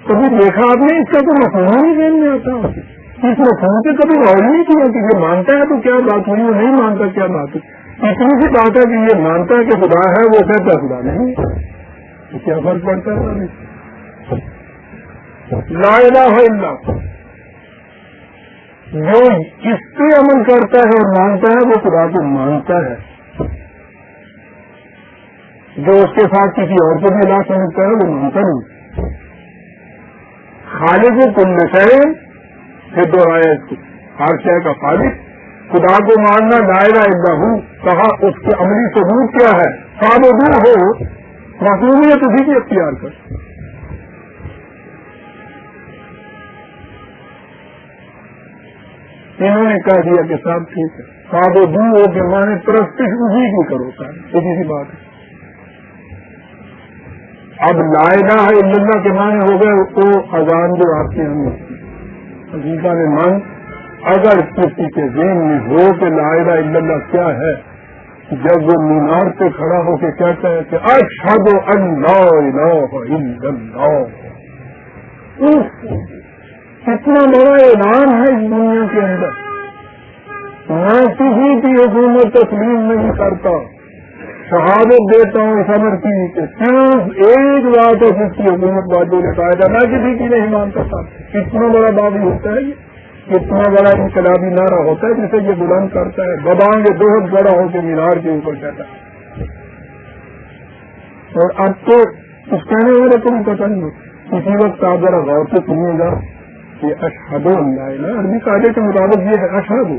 کبھی دیکھا آپ نے اس کا تو مفہوم نہیں ذہن میں آتا، اس مفہوم سے کبھی غور نہیں کیا کہ یہ مانتا ہے تو کیا بات ہوئی، وہ نہیں مانتا کیا بات ہے، اتنی سی بات ہے کہ یہ مانتا ہے کہ خدا ہے، وہ کہتا ہے خدا نہیں، تو کیا فرق پڑتا ہے؟ لا الہ الا اللہ، جو اس پہ عمل کرتا ہے اور مانتا ہے وہ خدا کو مانتا ہے، جو اس کے ساتھ کسی اور کو بھی لا سمجھتا ہے وہ مانتا نہیں۔ خالق کل شے، پھر دوہرایا اس کو، ہر شے کا خالق، خدا کو ماننا لا الہ الا ہو، کہا اس کے عملی ثبوت کیا ہے، فاعبدوہ ہو، معصومیت اسی کی اختیار کر. انہوں نے کہہ دیا کہ صاحب ٹھیک ہے صاحب دوں ہو کے مانے پرستش اسی کی کرو صاحب, سیدھی سی بات ہے. اب لا الہ الا اللہ کے معنی ہو گئے تو اذان جو آپ کے ہم حقیقہ میں مان اگر کسی کے ذہن میں ہو کہ لا الہ الا اللہ کیا ہے, جب وہ مینار پہ کھڑا ہو کے کہتا ہے کہ اشہد ان لا الہ الا اللہ, کتنا بڑا اعلان ہے اس دنیا کے اندر. میں کسی کی حکومت تسلیم نہیں کرتا, شہادت دیتا ہوں صبر کی کہ صرف ایک بات ہے جس کی حکومت والوں نے کہا تھا, میں کسی کی نہیں مانتا تھا. کتنا بڑا بابی ہوتا ہے یہ, کتنا بڑا انقلابی نعرہ ہوتا ہے جسے یہ بلند کرتا ہے, ببانگ بہت بڑا ہو کے مینار کے اوپر جاتا ہے. اور اب تو اس کہنے والے کو بھی پتہ نہیں ہوتا. کسی وقت آپ ذرا غور سے سنیے گا کہ اشہد اللہ, عربی قاعدے کے مطابق یہ ہے اشہد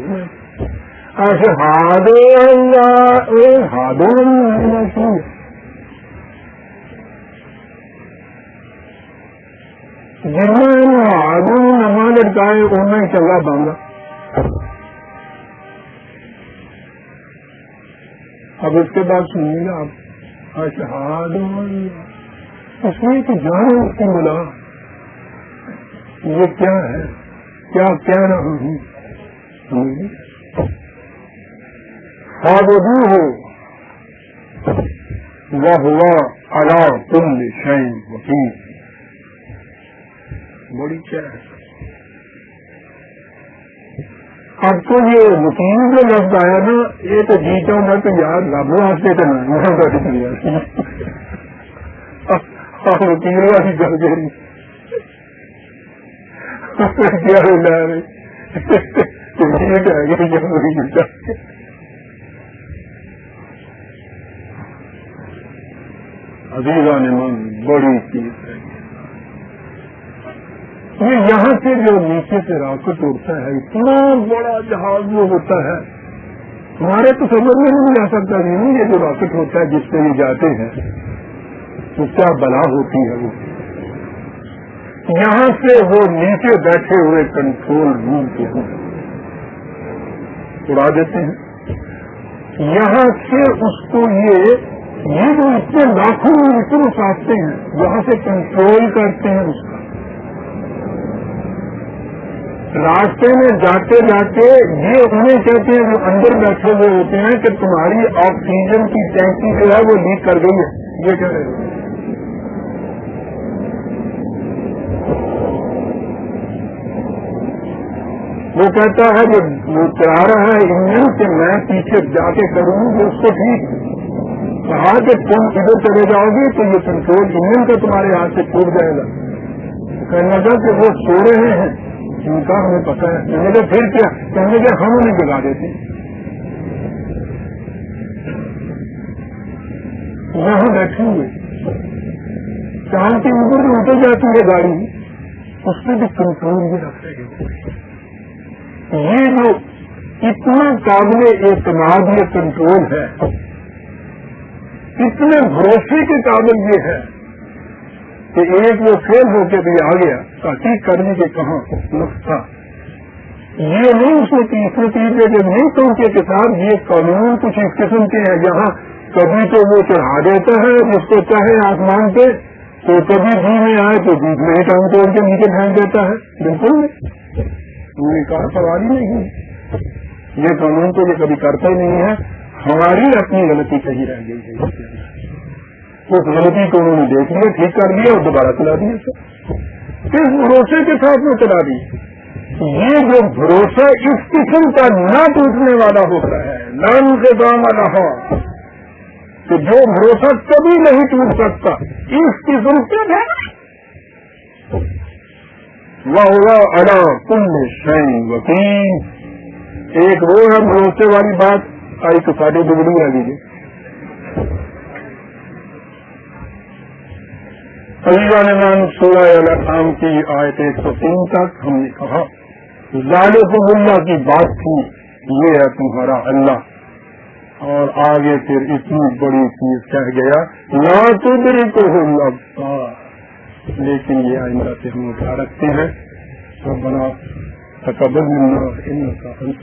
اشہد اللہ ہاد جنہیں ہادو نما لٹکائے انہیں چنگا بانگا. اب اس کے بعد سنیے گا آپ اشہد اللہ, اس میں کہ جانے اس کو ملا یہ کیا ہے, کیا کہہ رہا ہوں. فاعبدوہ وہو علی کل شیء وکیل. بڑی کیا ہے. اب تو یہ وکیل جو لفظ آیا نا, یہ تو جیتا ہوں میں تو یار رب واسطے تو نہیں اور وکیل والی گل گئی کیا ہونا عزیزان من بڑی چیز ہے. یہ یہاں سے جو نیچے سے راکٹ اڑتا ہے اتنا بڑا جہاز وہ ہوتا ہے, ہمارے تو سمجھ میں نہیں آ سکتا. نہیں یہ جو راکٹ ہوتا ہے جس سے یہ جاتے ہیں تو کیا بلا ہوتی ہے. وہ یہاں سے وہ نیچے بیٹھے ہوئے کنٹرول روم کے اڑا دیتے ہیں. یہاں سے اس کو یہ جو اتنے لاکھوں میٹر اٹھاتے ہیں یہاں سے کنٹرول کرتے ہیں اس کا. راستے میں جاتے جاتے یہ انہیں کہتے ہیں جو اندر بیٹھے ہوئے ہوتے ہیں کہ تمہاری آکسیجن کی ٹینکی جو ہے وہ لیک کر گئی ہے. یہ کہہ رہے ہیں وہ کہتا ہے جو وہ چلا رہا ہے انجن کہ میں پیچھے جا کے کروں گا اس کو ٹھیک کہا کہ تم ادھر چلے جاؤ گے تو یہ کنٹرول انجن کا تمہارے ہاتھ سے ٹوٹ جائے گا. کہنے لگا کہ وہ سو رہے ہیں ان کا ہمیں پتا ہے. کہنے لگا پھر کیا, کہنے لگا ہم انہیں جگا دیتے ہیں. وہاں بیٹھے ہوئے چاند کے اوپر جو اتر جاتی ہے گاڑی اس میں بھی کنٹرول بھی رکھتے ہیں. یہ جو اتنا قابل اعتماد یہ کنٹرول ہے, اتنے بھروسے کے قابل یہ ہے کہ ایک وہ فیل ہو کے بھی آ گیا تحقیق کرنے کے کہاں نقص تھا. یہ نہیں اس میں تیسرے جو نہیں پہنچے کے ساتھ یہ قانون کچھ اس قسم کے ہیں جہاں کبھی تو وہ چڑھا دیتا ہے جس کو چاہے آسمان پہ, تو کبھی جی میں آئے تو بیچ میں ہی ٹانگ توڑ کے نیچے پھینک دیتا ہے. بالکل نہیں, انہوں نے کہا سوال ہی نہیں ہے. یہ قانون تو یہ کبھی کرتا ہی نہیں ہے. ہماری اپنی غلطی کہیں رہ گئی ہے. اس غلطی کو انہوں نے دیکھ لیا, ٹھیک کر لیا اور دوبارہ چلا دیا. اس بھروسے کے ساتھ میں چلا دی. یہ جو بھروسہ اس قسم کا نہ ٹوٹنے والا ہوتا ہے, نہ ان کے دام والا ہو, کہ جو بھروسہ کبھی نہیں ٹوٹ سکتا, اس قسم کے وہو علی کل شیء وکیل. ایک وہ ہے بھروسے والی بات, آئی تو ساڑھے دگڑی آ لیجیے. عزیزان سورہ الانعام کی آیت 103 تک ہم نے کہا ذالکم اللہ کی بات تھی, یہ ہے تمہارا اللہ. اور آگے پھر اتنی بڑی چیز کہہ گیا لا تدرکہ الابصار، لیکن یہ آئندہ سے ہم اٹھا رکھتے ہیں. ربنا تقبل منا انک انت